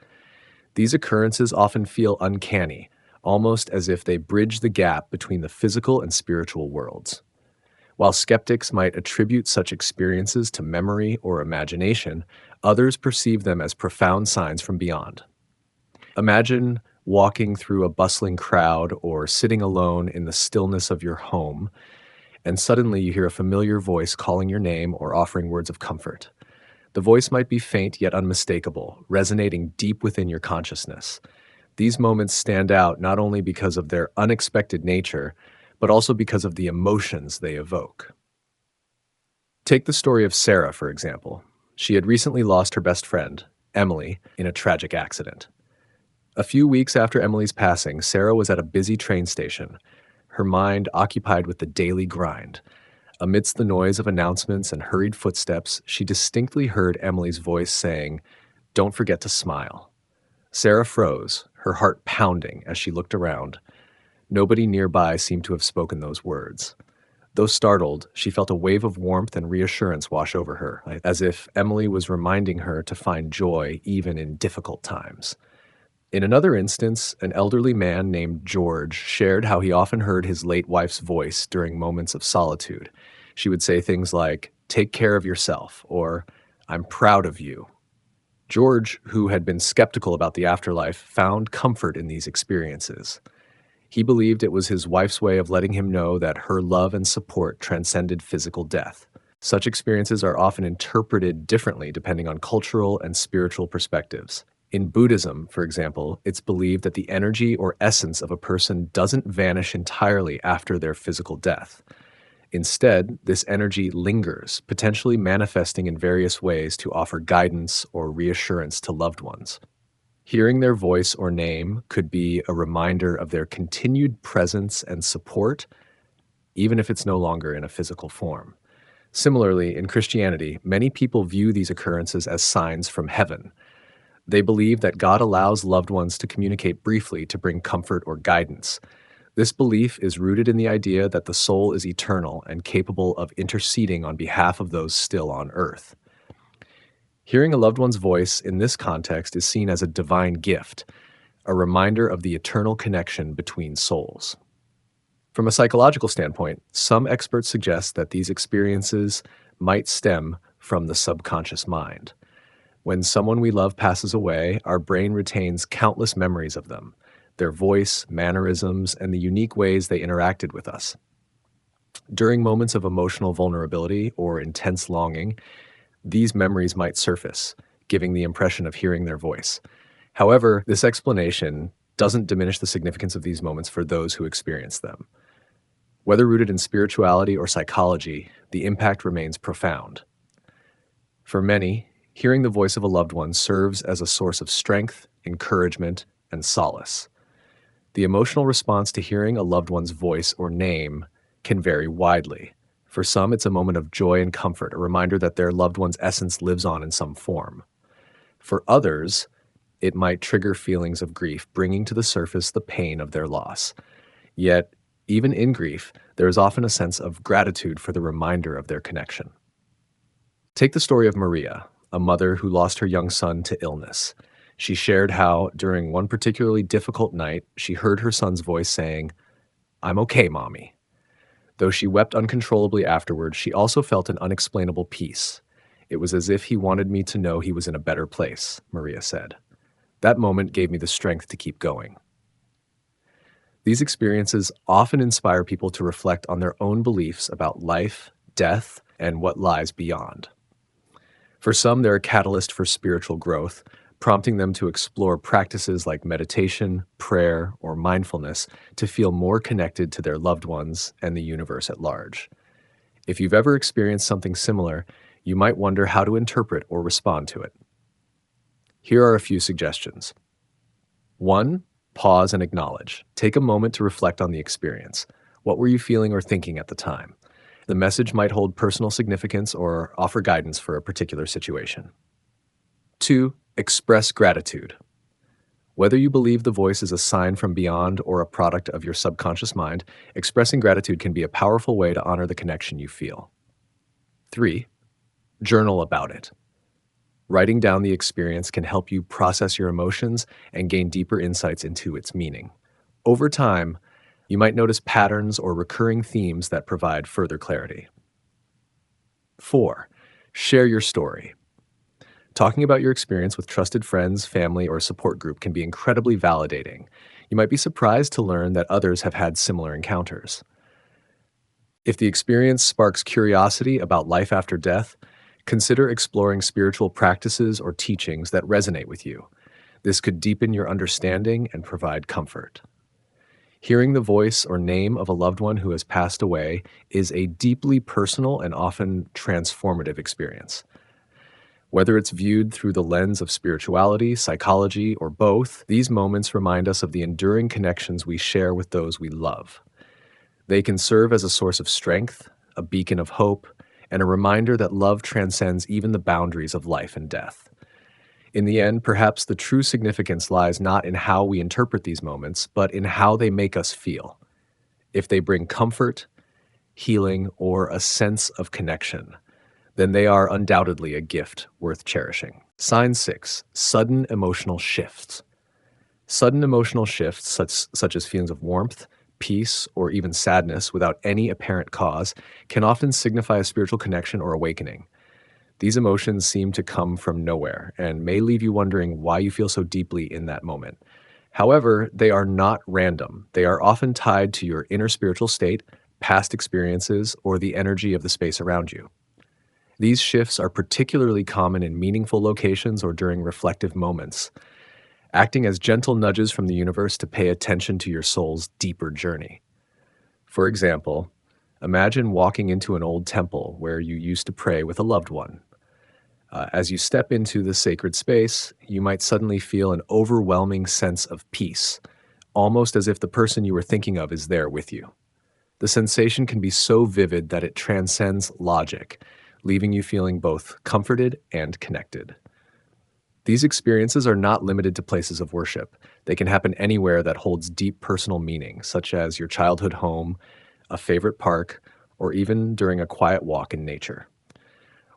These occurrences often feel uncanny, almost as if they bridge the gap between the physical and spiritual worlds. While skeptics might attribute such experiences to memory or imagination, others perceive them as profound signs from beyond. Imagine walking through a bustling crowd or sitting alone in the stillness of your home, and suddenly you hear a familiar voice calling your name or offering words of comfort. The voice might be faint yet unmistakable, resonating deep within your consciousness. These moments stand out not only because of their unexpected nature, but also because of the emotions they evoke. Take the story of Sarah, for example. She had recently lost her best friend, Emily, in a tragic accident. A few weeks after Emily's passing, Sarah was at a busy train station, her mind occupied with the daily grind. Amidst the noise of announcements and hurried footsteps, she distinctly heard Emily's voice saying, "Don't forget to smile." Sarah froze, her heart pounding as she looked around. Nobody nearby seemed to have spoken those words. Though startled, she felt a wave of warmth and reassurance wash over her, as if Emily was reminding her to find joy even in difficult times. In another instance, an elderly man named George shared how he often heard his late wife's voice during moments of solitude. She would say things like, "Take care of yourself," or "I'm proud of you." George, who had been skeptical about the afterlife, found comfort in these experiences. He believed it was his wife's way of letting him know that her love and support transcended physical death. Such experiences are often interpreted differently depending on cultural and spiritual perspectives. In Buddhism, for example, it's believed that the energy or essence of a person doesn't vanish entirely after their physical death. Instead, this energy lingers, potentially manifesting in various ways to offer guidance or reassurance to loved ones. Hearing their voice or name could be a reminder of their continued presence and support, even if it's no longer in a physical form. Similarly, in Christianity, many people view these occurrences as signs from heaven. They believe that God allows loved ones to communicate briefly to bring comfort or guidance. This belief is rooted in the idea that the soul is eternal and capable of interceding on behalf of those still on earth. Hearing a loved one's voice in this context is seen as a divine gift, a reminder of the eternal connection between souls. From a psychological standpoint, some experts suggest that these experiences might stem from the subconscious mind. When someone we love passes away, our brain retains countless memories of them, their voice, mannerisms, and the unique ways they interacted with us. During moments of emotional vulnerability or intense longing, these memories might surface, giving the impression of hearing their voice. However, this explanation doesn't diminish the significance of these moments for those who experience them. Whether rooted in spirituality or psychology, the impact remains profound. For many, hearing the voice of a loved one serves as a source of strength, encouragement, and solace. The emotional response to hearing a loved one's voice or name can vary widely. For some, it's a moment of joy and comfort, a reminder that their loved one's essence lives on in some form. For others, it might trigger feelings of grief, bringing to the surface the pain of their loss. Yet, even in grief, there is often a sense of gratitude for the reminder of their connection. Take the story of Maria, a mother who lost her young son to illness. She shared how, during one particularly difficult night, she heard her son's voice saying, "I'm okay, Mommy." Though she wept uncontrollably afterwards, she also felt an unexplainable peace. "It was as if he wanted me to know he was in a better place," Maria said. "That moment gave me the strength to keep going." These experiences often inspire people to reflect on their own beliefs about life, death, and what lies beyond. For some, they're a catalyst for spiritual growth, prompting them to explore practices like meditation, prayer, or mindfulness to feel more connected to their loved ones and the universe at large. If you've ever experienced something similar, you might wonder how to interpret or respond to it. Here are a few suggestions. 1. Pause and acknowledge. Take a moment to reflect on the experience. What were you feeling or thinking at the time? The message might hold personal significance or offer guidance for a particular situation. 2. Express gratitude. Whether you believe the voice is a sign from beyond or a product of your subconscious mind, expressing gratitude can be a powerful way to honor the connection you feel. 3. Journal about it. Writing down the experience can help you process your emotions and gain deeper insights into its meaning. Over time, you might notice patterns or recurring themes that provide further clarity. 4. Share your story. Talking about your experience with trusted friends, family, or a support group can be incredibly validating. You might be surprised to learn that others have had similar encounters. If the experience sparks curiosity about life after death, consider exploring spiritual practices or teachings that resonate with you. This could deepen your understanding and provide comfort. Hearing the voice or name of a loved one who has passed away is a deeply personal and often transformative experience. Whether it's viewed through the lens of spirituality, psychology, or both, these moments remind us of the enduring connections we share with those we love. They can serve as a source of strength, a beacon of hope, and a reminder that love transcends even the boundaries of life and death. In the end, perhaps the true significance lies not in how we interpret these moments, but in how they make us feel. If they bring comfort, healing, or a sense of connection, then they are undoubtedly a gift worth cherishing. Sign 6. Sudden emotional shifts. Sudden emotional shifts, such as feelings of warmth, peace, or even sadness without any apparent cause, can often signify a spiritual connection or awakening. These emotions seem to come from nowhere and may leave you wondering why you feel so deeply in that moment. However, they are not random. They are often tied to your inner spiritual state, past experiences, or the energy of the space around you. These shifts are particularly common in meaningful locations or during reflective moments, acting as gentle nudges from the universe to pay attention to your soul's deeper journey. For example, imagine walking into an old temple where you used to pray with a loved one. As you step into the sacred space, you might suddenly feel an overwhelming sense of peace, almost as if the person you were thinking of is there with you. The sensation can be so vivid that it transcends logic, leaving you feeling both comforted and connected. These experiences are not limited to places of worship. They can happen anywhere that holds deep personal meaning, such as your childhood home, a favorite park, or even during a quiet walk in nature.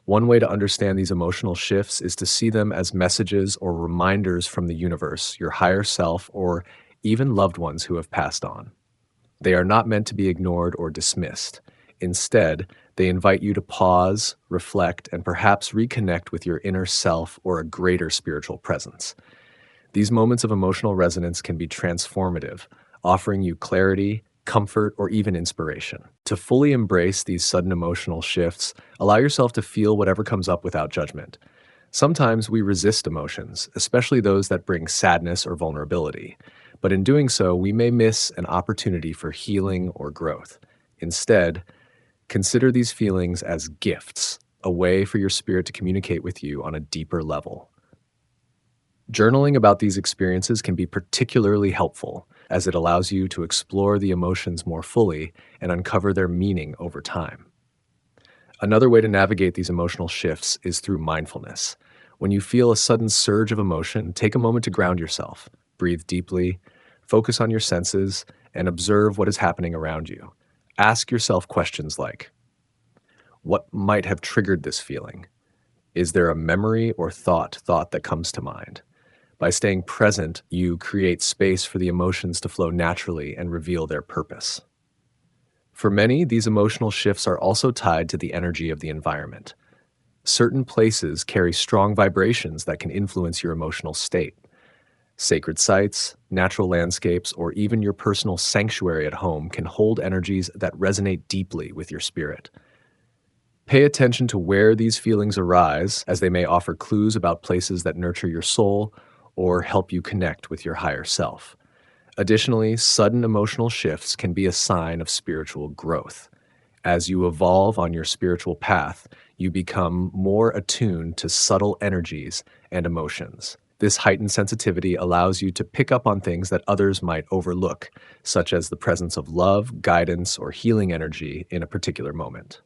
One way to understand these emotional shifts is to see them as messages or reminders from the universe, your higher self, or even loved ones who have passed on. They are not meant to be ignored or dismissed. Instead, they invite you to pause, reflect, and perhaps reconnect with your inner self or a greater spiritual presence. These moments of emotional resonance can be transformative, offering you clarity, comfort, or even inspiration. To fully embrace these sudden emotional shifts, allow yourself to feel whatever comes up without judgment. Sometimes we resist emotions, especially those that bring sadness or vulnerability. But in doing so, we may miss an opportunity for healing or growth. Instead, consider these feelings as gifts, a way for your spirit to communicate with you on a deeper level. Journaling about these experiences can be particularly helpful, as it allows you to explore the emotions more fully and uncover their meaning over time. Another way to navigate these emotional shifts is through mindfulness. When you feel a sudden surge of emotion, take a moment to ground yourself, breathe deeply, focus on your senses, and observe what is happening around you. Ask yourself questions like, what might have triggered this feeling? Is there a memory or thought that comes to mind? By staying present, you create space for the emotions to flow naturally and reveal their purpose. For many, these emotional shifts are also tied to the energy of the environment. Certain places carry strong vibrations that can influence your emotional state. Sacred sites, natural landscapes, or even your personal sanctuary at home can hold energies that resonate deeply with your spirit. Pay attention to where these feelings arise, as they may offer clues about places that nurture your soul or help you connect with your higher self. Additionally, sudden emotional shifts can be a sign of spiritual growth. As you evolve on your spiritual path, you become more attuned to subtle energies and emotions. This heightened sensitivity allows you to pick up on things that others might overlook, such as the presence of love, guidance, or healing energy in a particular moment.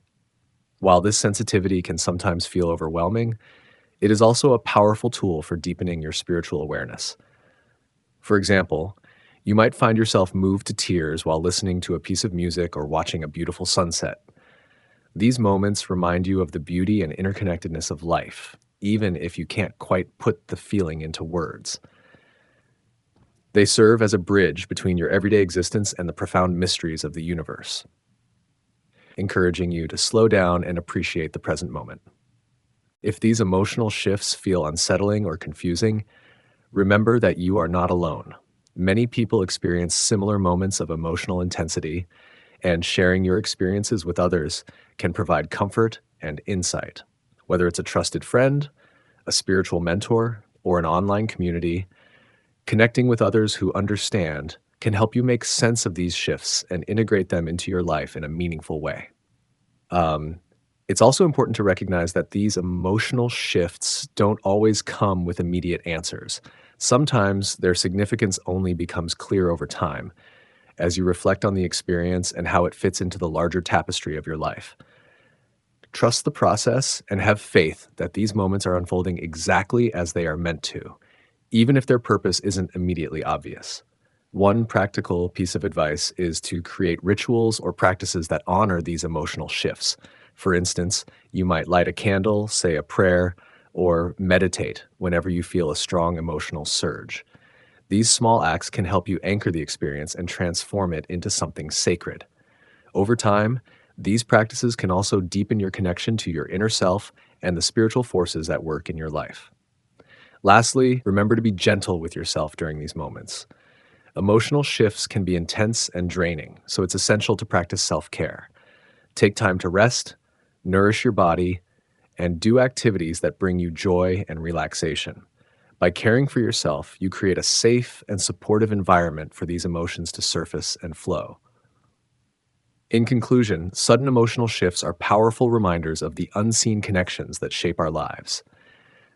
While this sensitivity can sometimes feel overwhelming, it is also a powerful tool for deepening your spiritual awareness. For example, you might find yourself moved to tears while listening to a piece of music or watching a beautiful sunset. These moments remind you of the beauty and interconnectedness of life, even if you can't quite put the feeling into words. They serve as a bridge between your everyday existence and the profound mysteries of the universe, encouraging you to slow down and appreciate the present moment. If these emotional shifts feel unsettling or confusing, remember that you are not alone. Many people experience similar moments of emotional intensity, and sharing your experiences with others can provide comfort and insight. Whether it's a trusted friend, a spiritual mentor, or an online community, connecting with others who understand can help you make sense of these shifts and integrate them into your life in a meaningful way. Um, it's also important to recognize that these emotional shifts don't always come with immediate answers. Sometimes their significance only becomes clear over time as you reflect on the experience and how it fits into the larger tapestry of your life. Trust the process and have faith that these moments are unfolding exactly as they are meant to, even if their purpose isn't immediately obvious. One practical piece of advice is to create rituals or practices that honor these emotional shifts. For instance, you might light a candle, say a prayer, or meditate whenever you feel a strong emotional surge. These small acts can help you anchor the experience and transform it into something sacred. Over time, these practices can also deepen your connection to your inner self and the spiritual forces at work in your life. Lastly, remember to be gentle with yourself during these moments. Emotional shifts can be intense and draining, so it's essential to practice self-care. Take time to rest, nourish your body, and do activities that bring you joy and relaxation. By caring for yourself, you create a safe and supportive environment for these emotions to surface and flow. In conclusion, sudden emotional shifts are powerful reminders of the unseen connections that shape our lives.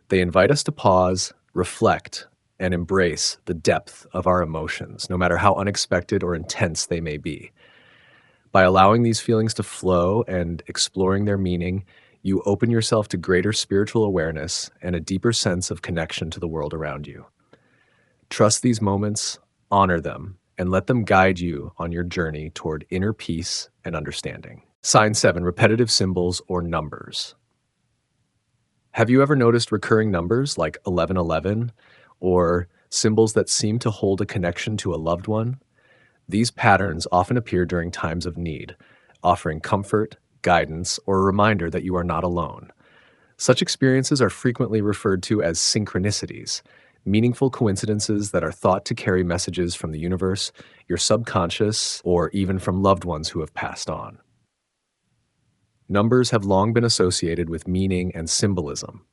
They invite us to pause, reflect, and embrace the depth of our emotions, no matter how unexpected or intense they may be. By allowing these feelings to flow and exploring their meaning, you open yourself to greater spiritual awareness and a deeper sense of connection to the world around you. Trust these moments, honor them, and let them guide you on your journey toward inner peace and understanding. Sign 7, repetitive symbols or numbers. Have you ever noticed recurring numbers like 1111 or symbols that seem to hold a connection to a loved one? These patterns often appear during times of need, offering comfort, guidance, or a reminder that you are not alone. Such experiences are frequently referred to as synchronicities, meaningful coincidences that are thought to carry messages from the universe, your subconscious, or even from loved ones who have passed on. Numbers have long been associated with meaning and symbolism.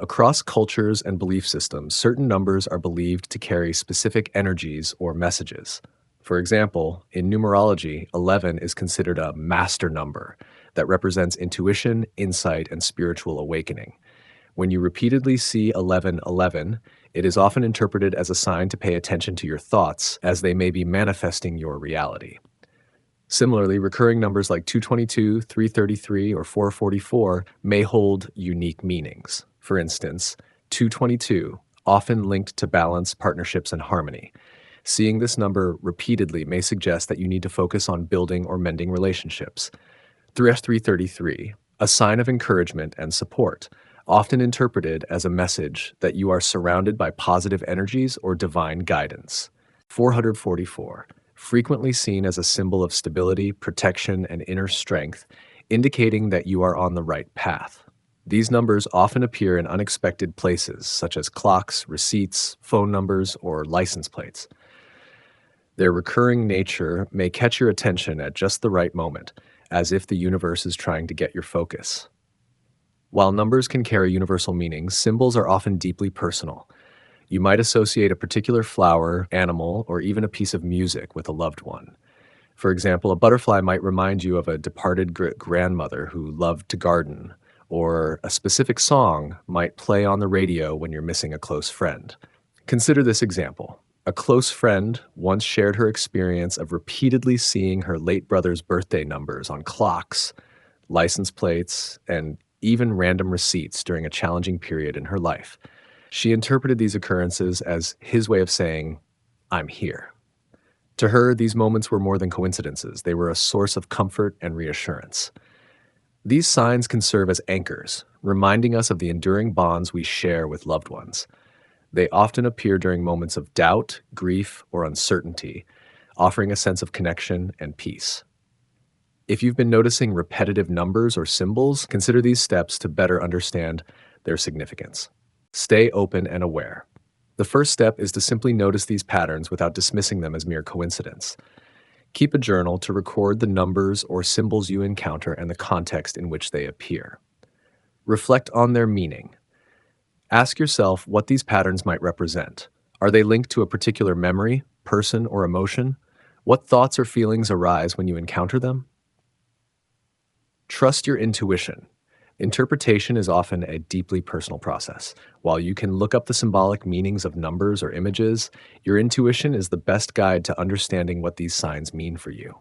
Across cultures and belief systems, certain numbers are believed to carry specific energies or messages. For example, in numerology, 11 is considered a master number that represents intuition, insight, and spiritual awakening. When you repeatedly see 1111, it is often interpreted as a sign to pay attention to your thoughts, as they may be manifesting your reality. Similarly, recurring numbers like 222, 333, or 444 may hold unique meanings. For instance, 222, often linked to balance, partnerships, and harmony. Seeing this number repeatedly may suggest that you need to focus on building or mending relationships. 333, a sign of encouragement and support, often interpreted as a message that you are surrounded by positive energies or divine guidance. 444, frequently seen as a symbol of stability, protection, and inner strength, indicating that you are on the right path. These numbers often appear in unexpected places, such as clocks, receipts, phone numbers, or license plates. Their recurring nature may catch your attention at just the right moment, as if the universe is trying to get your focus. While numbers can carry universal meanings, symbols are often deeply personal. You might associate a particular flower, animal, or even a piece of music with a loved one. For example, a butterfly might remind you of a departed grandmother who loved to garden, or a specific song might play on the radio when you're missing a close friend. Consider this example. A close friend once shared her experience of repeatedly seeing her late brother's birthday numbers on clocks, license plates, and even random receipts during a challenging period in her life. She interpreted these occurrences as his way of saying, "I'm here." To her, these moments were more than coincidences. They were a source of comfort and reassurance. These signs can serve as anchors, reminding us of the enduring bonds we share with loved ones. They often appear during moments of doubt, grief, or uncertainty, offering a sense of connection and peace. If you've been noticing repetitive numbers or symbols, consider these steps to better understand their significance. Stay open and aware. The first step is to simply notice these patterns without dismissing them as mere coincidence. Keep a journal to record the numbers or symbols you encounter and the context in which they appear. Reflect on their meaning. Ask yourself what these patterns might represent. Are they linked to a particular memory, person, or emotion? What thoughts or feelings arise when you encounter them? Trust your intuition. Interpretation is often a deeply personal process. While you can look up the symbolic meanings of numbers or images, your intuition is the best guide to understanding what these signs mean for you.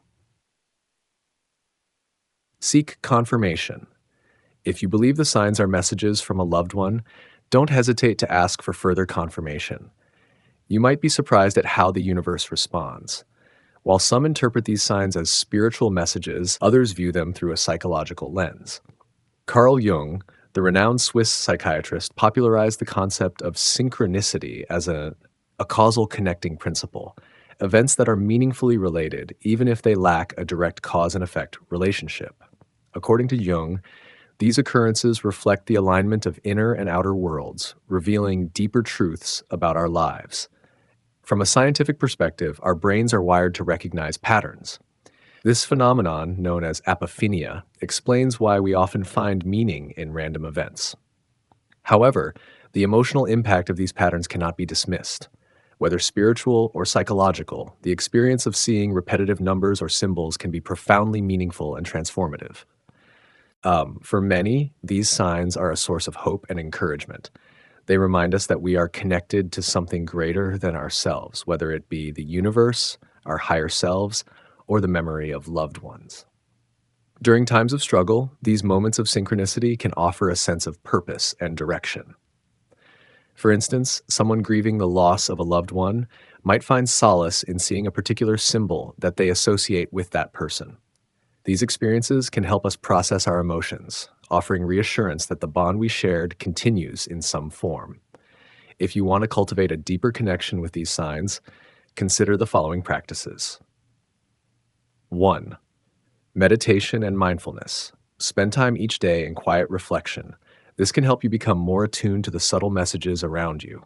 Seek confirmation. If you believe the signs are messages from a loved one, don't hesitate to ask for further confirmation. You might be surprised at how the universe responds. While some interpret these signs as spiritual messages, others view them through a psychological lens. Carl Jung, the renowned Swiss psychiatrist, popularized the concept of synchronicity as a causal connecting principle, events that are meaningfully related, even if they lack a direct cause and effect relationship. According to Jung, these occurrences reflect the alignment of inner and outer worlds, revealing deeper truths about our lives. From a scientific perspective, our brains are wired to recognize patterns. This phenomenon, known as apophenia, explains why we often find meaning in random events. However, the emotional impact of these patterns cannot be dismissed. Whether spiritual or psychological, the experience of seeing repetitive numbers or symbols can be profoundly meaningful and transformative. For many, these signs are a source of hope and encouragement. They remind us that we are connected to something greater than ourselves, whether it be the universe, our higher selves, or the memory of loved ones. During times of struggle, these moments of synchronicity can offer a sense of purpose and direction. For instance, someone grieving the loss of a loved one might find solace in seeing a particular symbol that they associate with that person. These experiences can help us process our emotions, offering reassurance that the bond we shared continues in some form. If you want to cultivate a deeper connection with these signs, consider the following practices. 1. Meditation and mindfulness. Spend time each day in quiet reflection. This can help you become more attuned to the subtle messages around you.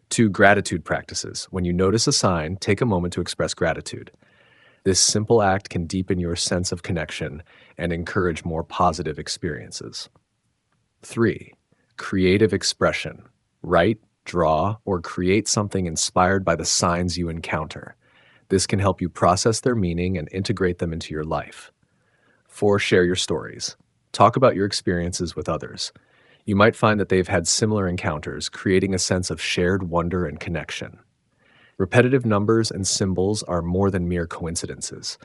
2. Gratitude practices. When you notice a sign, take a moment to express gratitude. This simple act can deepen your sense of connection and encourage more positive experiences. 3. Creative expression. Write, draw, or create something inspired by the signs you encounter. This can help you process their meaning and integrate them into your life. 4. Share your stories. Talk about your experiences with others. You might find that they've had similar encounters, creating a sense of shared wonder and connection. Repetitive numbers and symbols are more than mere coincidences.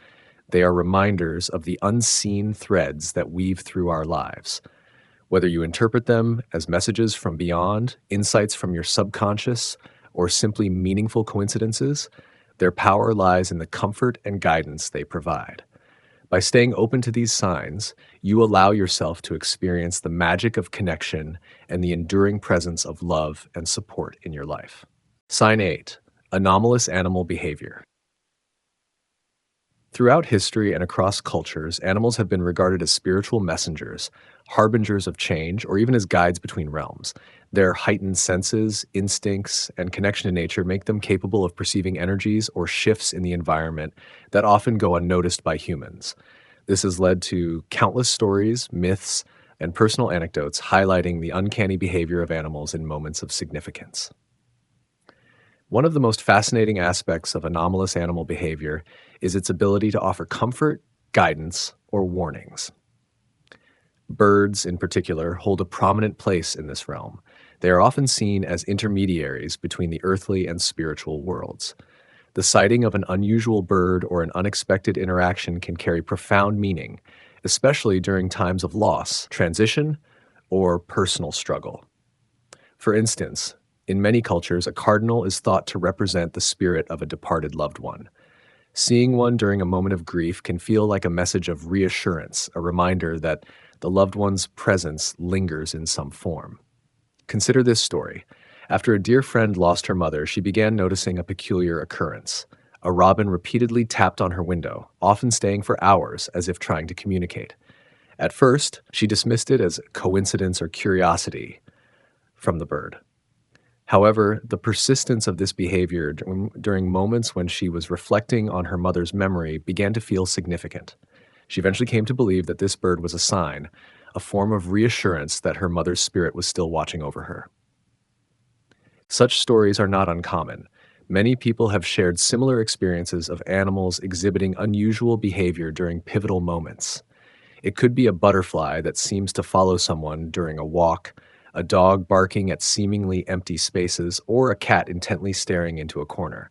They are reminders of the unseen threads that weave through our lives. Whether you interpret them as messages from beyond, insights from your subconscious, or simply meaningful coincidences, their power lies in the comfort and guidance they provide. By staying open to these signs, you allow yourself to experience the magic of connection and the enduring presence of love and support in your life. Sign 8. Anomalous animal behavior. Throughout history and across cultures, animals have been regarded as spiritual messengers, harbingers of change, or even as guides between realms. Their heightened senses, instincts, and connection to nature make them capable of perceiving energies or shifts in the environment that often go unnoticed by humans. This has led to countless stories, myths, and personal anecdotes highlighting the uncanny behavior of animals in moments of significance. One of the most fascinating aspects of anomalous animal behavior is its ability to offer comfort, guidance, or warnings. Birds, in particular, hold a prominent place in this realm. They are often seen as intermediaries between the earthly and spiritual worlds. The sighting of an unusual bird or an unexpected interaction can carry profound meaning, especially during times of loss, transition, or personal struggle. For instance, in many cultures, a cardinal is thought to represent the spirit of a departed loved one. Seeing one during a moment of grief can feel like a message of reassurance, a reminder that the loved one's presence lingers in some form. Consider this story. After a dear friend lost her mother, she began noticing a peculiar occurrence. A robin repeatedly tapped on her window, often staying for hours as if trying to communicate. At first, she dismissed it as coincidence or curiosity from the bird. However, the persistence of this behavior during moments when she was reflecting on her mother's memory began to feel significant. She eventually came to believe that this bird was a sign, a form of reassurance that her mother's spirit was still watching over her. Such stories are not uncommon. Many people have shared similar experiences of animals exhibiting unusual behavior during pivotal moments. It could be a butterfly that seems to follow someone during a walk, a dog barking at seemingly empty spaces, or a cat intently staring into a corner.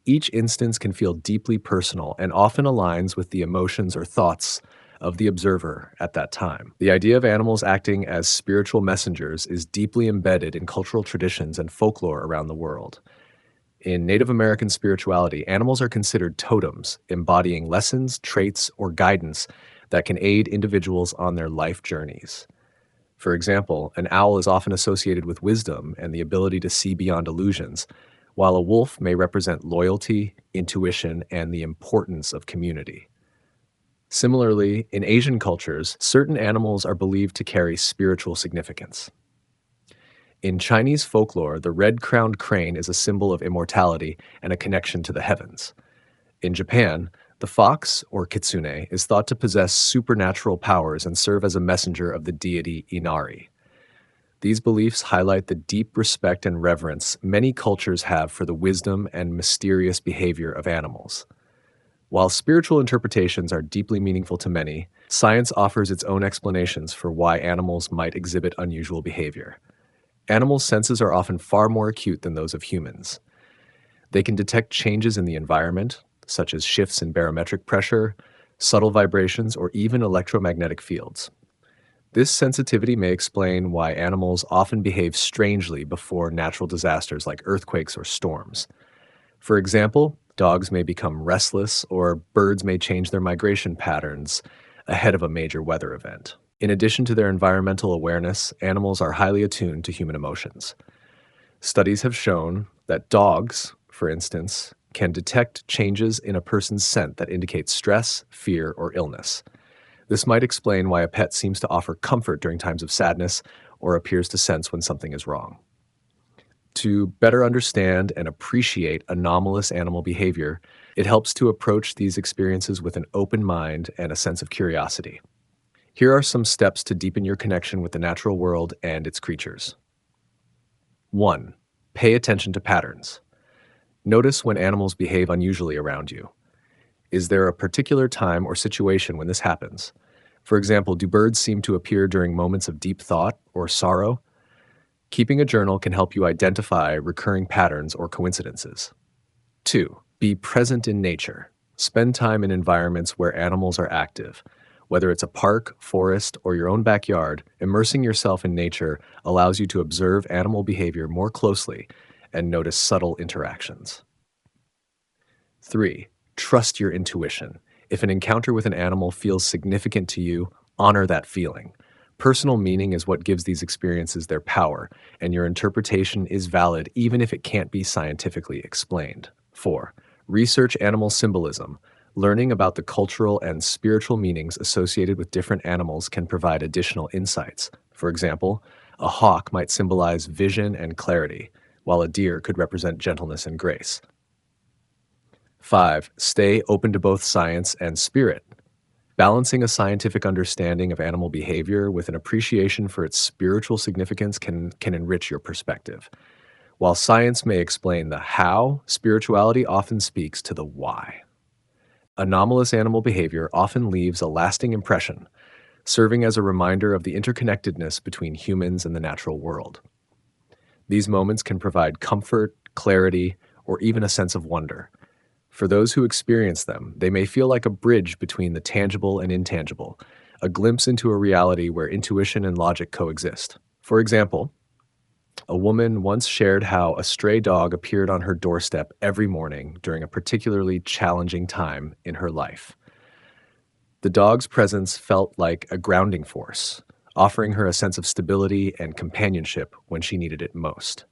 Each instance can feel deeply personal and often aligns with the emotions or thoughts of the observer at that time. The idea of animals acting as spiritual messengers is deeply embedded in cultural traditions and folklore around the world. In Native American spirituality, animals are considered totems, embodying lessons, traits, or guidance that can aid individuals on their life journeys. For example, an owl is often associated with wisdom and the ability to see beyond illusions, while a wolf may represent loyalty, intuition, and the importance of community. Similarly, in Asian cultures, certain animals are believed to carry spiritual significance. In Chinese folklore, the red-crowned crane is a symbol of immortality and a connection to the heavens. In Japan, the fox, or kitsune, is thought to possess supernatural powers and serve as a messenger of the deity Inari. These beliefs highlight the deep respect and reverence many cultures have for the wisdom and mysterious behavior of animals. While spiritual interpretations are deeply meaningful to many, science offers its own explanations for why animals might exhibit unusual behavior. Animals' senses are often far more acute than those of humans. They can detect changes in the environment, such as shifts in barometric pressure, subtle vibrations, or even electromagnetic fields. This sensitivity may explain why animals often behave strangely before natural disasters like earthquakes or storms. For example, dogs may become restless or birds may change their migration patterns ahead of a major weather event. In addition to their environmental awareness, animals are highly attuned to human emotions. Studies have shown that dogs, for instance, can detect changes in a person's scent that indicate stress, fear, or illness. This might explain why a pet seems to offer comfort during times of sadness or appears to sense when something is wrong. To better understand and appreciate anomalous animal behavior, it helps to approach these experiences with an open mind and a sense of curiosity. Here are some steps to deepen your connection with the natural world and its creatures. 1. Pay attention to patterns. Notice when animals behave unusually around you. Is there a particular time or situation when this happens? For example, do birds seem to appear during moments of deep thought or sorrow? Keeping a journal can help you identify recurring patterns or coincidences. 2. Be present in nature. Spend time in environments where animals are active. Whether it's a park, forest, or your own backyard, immersing yourself in nature allows you to observe animal behavior more closely and notice subtle interactions. 3. Trust your intuition. If an encounter with an animal feels significant to you, honor that feeling. Personal meaning is what gives these experiences their power, and your interpretation is valid even if it can't be scientifically explained. 4. Research animal symbolism. Learning about the cultural and spiritual meanings associated with different animals can provide additional insights. For example, a hawk might symbolize vision and clarity, while a deer could represent gentleness and grace. 5. Stay open to both science and spirit. Balancing a scientific understanding of animal behavior with an appreciation for its spiritual significance can enrich your perspective. While science may explain the how, spirituality often speaks to the why. Anomalous animal behavior often leaves a lasting impression, serving as a reminder of the interconnectedness between humans and the natural world. These moments can provide comfort, clarity, or even a sense of wonder. For those who experience them, they may feel like a bridge between the tangible and intangible, a glimpse into a reality where intuition and logic coexist. For example, a woman once shared how a stray dog appeared on her doorstep every morning during a particularly challenging time in her life. The dog's presence felt like a grounding force, offering her a sense of stability and companionship when she needed it most.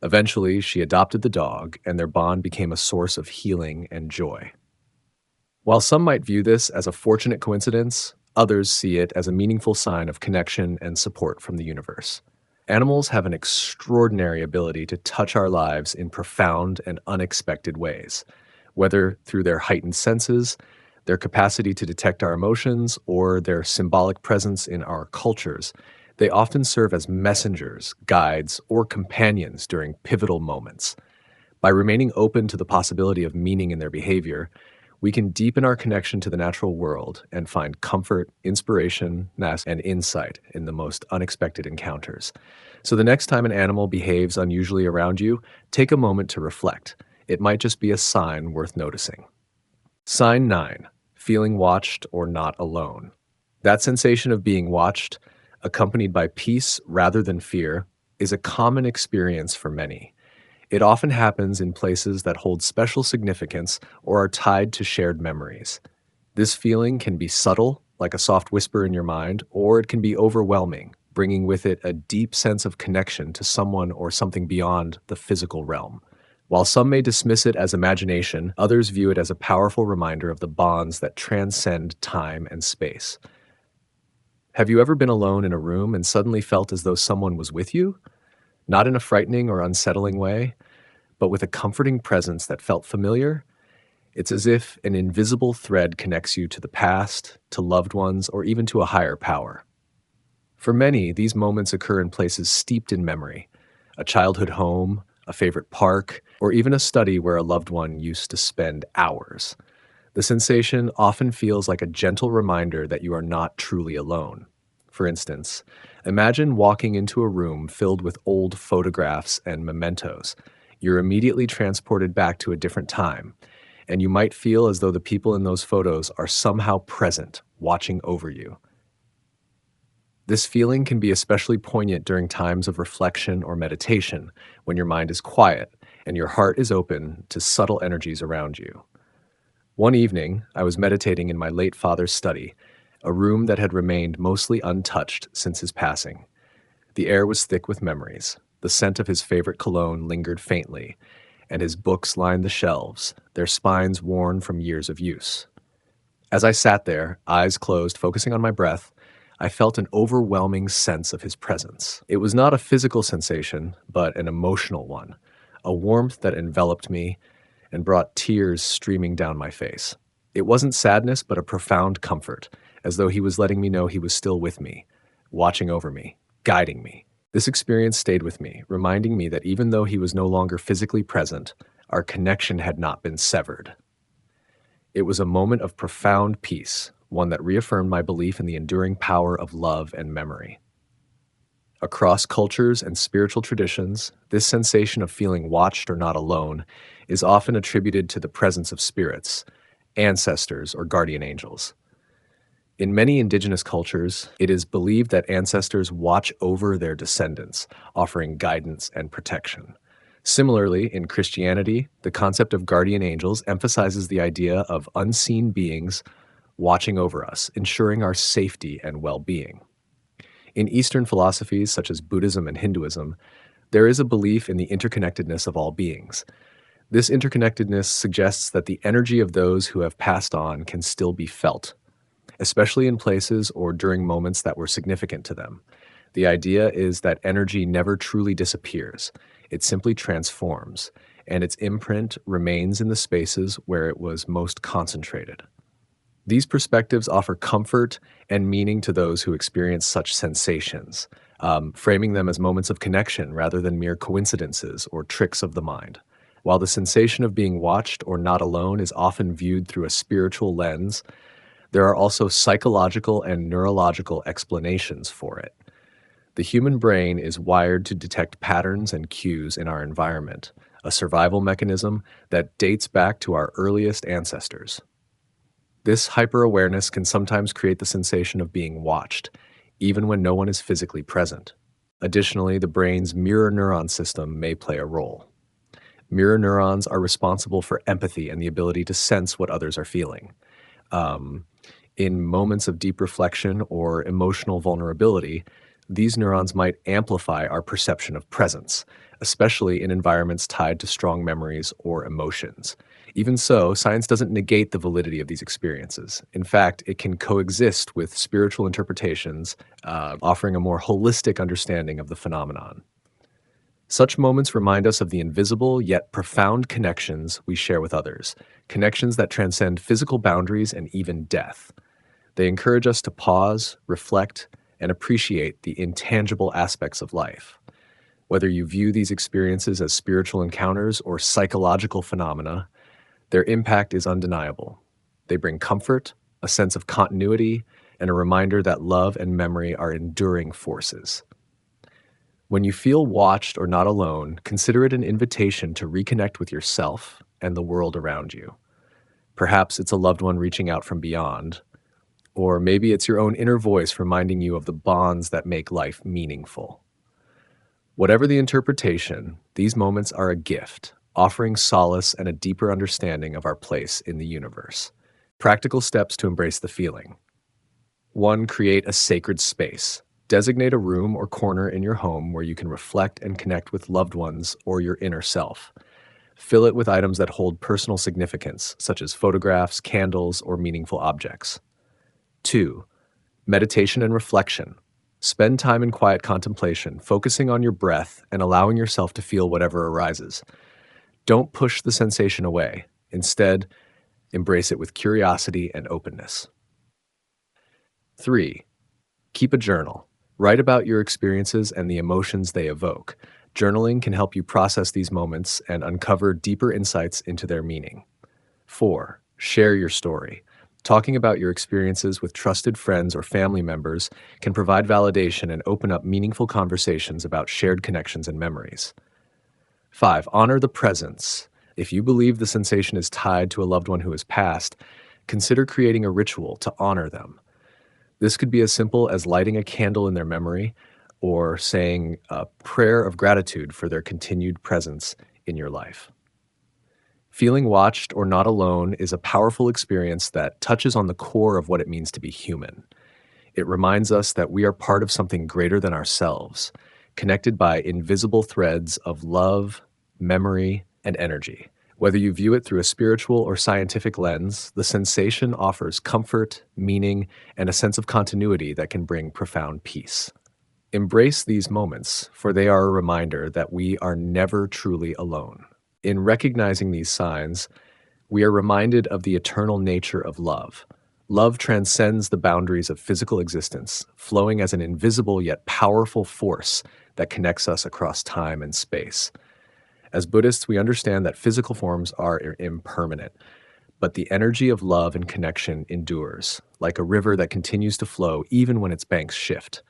Eventually, she adopted the dog, and their bond became a source of healing and joy. While some might view this as a fortunate coincidence, others see it as a meaningful sign of connection and support from the universe. Animals have an extraordinary ability to touch our lives in profound and unexpected ways, whether through their heightened senses, their capacity to detect our emotions, or their symbolic presence in our cultures. They often serve as messengers, guides, or companions during pivotal moments. By remaining open to the possibility of meaning in their behavior, we can deepen our connection to the natural world and find comfort, inspiration, and insight in the most unexpected encounters. So the next time an animal behaves unusually around you, take a moment to reflect. It might just be a sign worth noticing. Sign 9. Feeling watched or not alone. That sensation of being watched, accompanied by peace rather than fear, is a common experience for many. It often happens in places that hold special significance or are tied to shared memories. This feeling can be subtle, like a soft whisper in your mind, or it can be overwhelming, bringing with it a deep sense of connection to someone or something beyond the physical realm. While some may dismiss it as imagination, others view it as a powerful reminder of the bonds that transcend time and space. Have you ever been alone in a room and suddenly felt as though someone was with you? Not in a frightening or unsettling way, but with a comforting presence that felt familiar? It's as if an invisible thread connects you to the past, to loved ones, or even to a higher power. For many, these moments occur in places steeped in memory, a childhood home, a favorite park, or even a study where a loved one used to spend hours. The sensation often feels like a gentle reminder that you are not truly alone. For instance, imagine walking into a room filled with old photographs and mementos. You're immediately transported back to a different time, and you might feel as though the people in those photos are somehow present, watching over you. This feeling can be especially poignant during times of reflection or meditation, when your mind is quiet and your heart is open to subtle energies around you. One evening, I was meditating in my late father's study, a room that had remained mostly untouched since his passing. The air was thick with memories. The scent of his favorite cologne lingered faintly, and his books lined the shelves, their spines worn from years of use. As I sat there, eyes closed, focusing on my breath, I felt an overwhelming sense of his presence. It was not a physical sensation, but an emotional one, a warmth that enveloped me and brought tears streaming down my face. It wasn't sadness, but a profound comfort, as though he was letting me know he was still with me, watching over me, guiding me. This experience stayed with me, reminding me that even though he was no longer physically present, our connection had not been severed. It was a moment of profound peace, one that reaffirmed my belief in the enduring power of love and memory. Across cultures and spiritual traditions, this sensation of feeling watched or not alone is often attributed to the presence of spirits, ancestors, or guardian angels. In many indigenous cultures, it is believed that ancestors watch over their descendants, offering guidance and protection. Similarly, in Christianity, the concept of guardian angels emphasizes the idea of unseen beings watching over us, ensuring our safety and well-being. In Eastern philosophies such as Buddhism and Hinduism, there is a belief in the interconnectedness of all beings. This interconnectedness suggests that the energy of those who have passed on can still be felt, especially in places or during moments that were significant to them. The idea is that energy never truly disappears, it simply transforms, and its imprint remains in the spaces where it was most concentrated. These perspectives offer comfort and meaning to those who experience such sensations, framing them as moments of connection rather than mere coincidences or tricks of the mind. While the sensation of being watched or not alone is often viewed through a spiritual lens, there are also psychological and neurological explanations for it. The human brain is wired to detect patterns and cues in our environment, a survival mechanism that dates back to our earliest ancestors. This hyper-awareness can sometimes create the sensation of being watched, even when no one is physically present. Additionally, the brain's mirror neuron system may play a role. Mirror neurons are responsible for empathy and the ability to sense what others are feeling. In moments of deep reflection or emotional vulnerability, these neurons might amplify our perception of presence, especially in environments tied to strong memories or emotions. Even so, science doesn't negate the validity of these experiences. In fact, it can coexist with spiritual interpretations, offering a more holistic understanding of the phenomenon. Such moments remind us of the invisible yet profound connections we share with others, connections that transcend physical boundaries and even death. They encourage us to pause, reflect, and appreciate the intangible aspects of life. Whether you view these experiences as spiritual encounters or psychological phenomena, their impact is undeniable. They bring comfort, a sense of continuity, and a reminder that love and memory are enduring forces. When you feel watched or not alone, consider it an invitation to reconnect with yourself and the world around you. Perhaps it's a loved one reaching out from beyond, or maybe it's your own inner voice reminding you of the bonds that make life meaningful. Whatever the interpretation, these moments are a gift, offering solace and a deeper understanding of our place in the universe. Practical steps to embrace the feeling. 1. Create a sacred space. Designate a room or corner in your home where you can reflect and connect with loved ones or your inner self. Fill it with items that hold personal significance, such as photographs, candles, or meaningful objects. 2. Meditation and reflection. Spend time in quiet contemplation, focusing on your breath and allowing yourself to feel whatever arises. Don't push the sensation away. Instead, embrace it with curiosity and openness. 3. Keep a journal. Write about your experiences and the emotions they evoke. Journaling can help you process these moments and uncover deeper insights into their meaning. 4. Share your story. Talking about your experiences with trusted friends or family members can provide validation and open up meaningful conversations about shared connections and memories. 5. Honor the presence. If you believe the sensation is tied to a loved one who has passed, consider creating a ritual to honor them. This could be as simple as lighting a candle in their memory or saying a prayer of gratitude for their continued presence in your life. Feeling watched or not alone is a powerful experience that touches on the core of what it means to be human. It reminds us that we are part of something greater than ourselves, connected by invisible threads of love, memory, and energy. Whether you view it through a spiritual or scientific lens, the sensation offers comfort, meaning, and a sense of continuity that can bring profound peace. Embrace these moments, for they are a reminder that we are never truly alone. In recognizing these signs, we are reminded of the eternal nature of love. Love transcends the boundaries of physical existence, flowing as an invisible yet powerful force that connects us across time and space. As Buddhists, we understand that physical forms are impermanent, but the energy of love and connection endures, like a river that continues to flow even when its banks shift.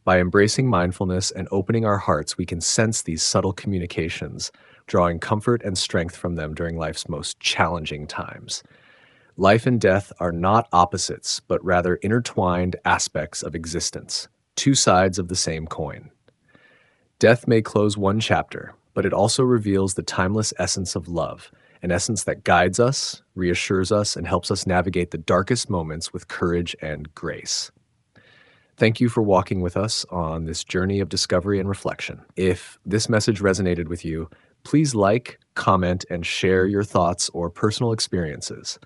By embracing mindfulness and opening our hearts, we can sense these subtle communications, drawing comfort and strength from them during life's most challenging times. Life and death are not opposites, but rather intertwined aspects of existence, two sides of the same coin. Death may close one chapter, but it also reveals the timeless essence of love, an essence that guides us, reassures us, and helps us navigate the darkest moments with courage and grace. Thank you for walking with us on this journey of discovery and reflection. If this message resonated with you, please like, comment, and share your thoughts or personal experiences.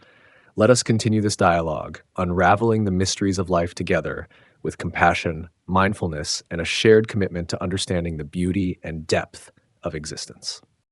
Let us continue this dialogue, unraveling the mysteries of life together with compassion, mindfulness, and a shared commitment to understanding the beauty and depth of existence.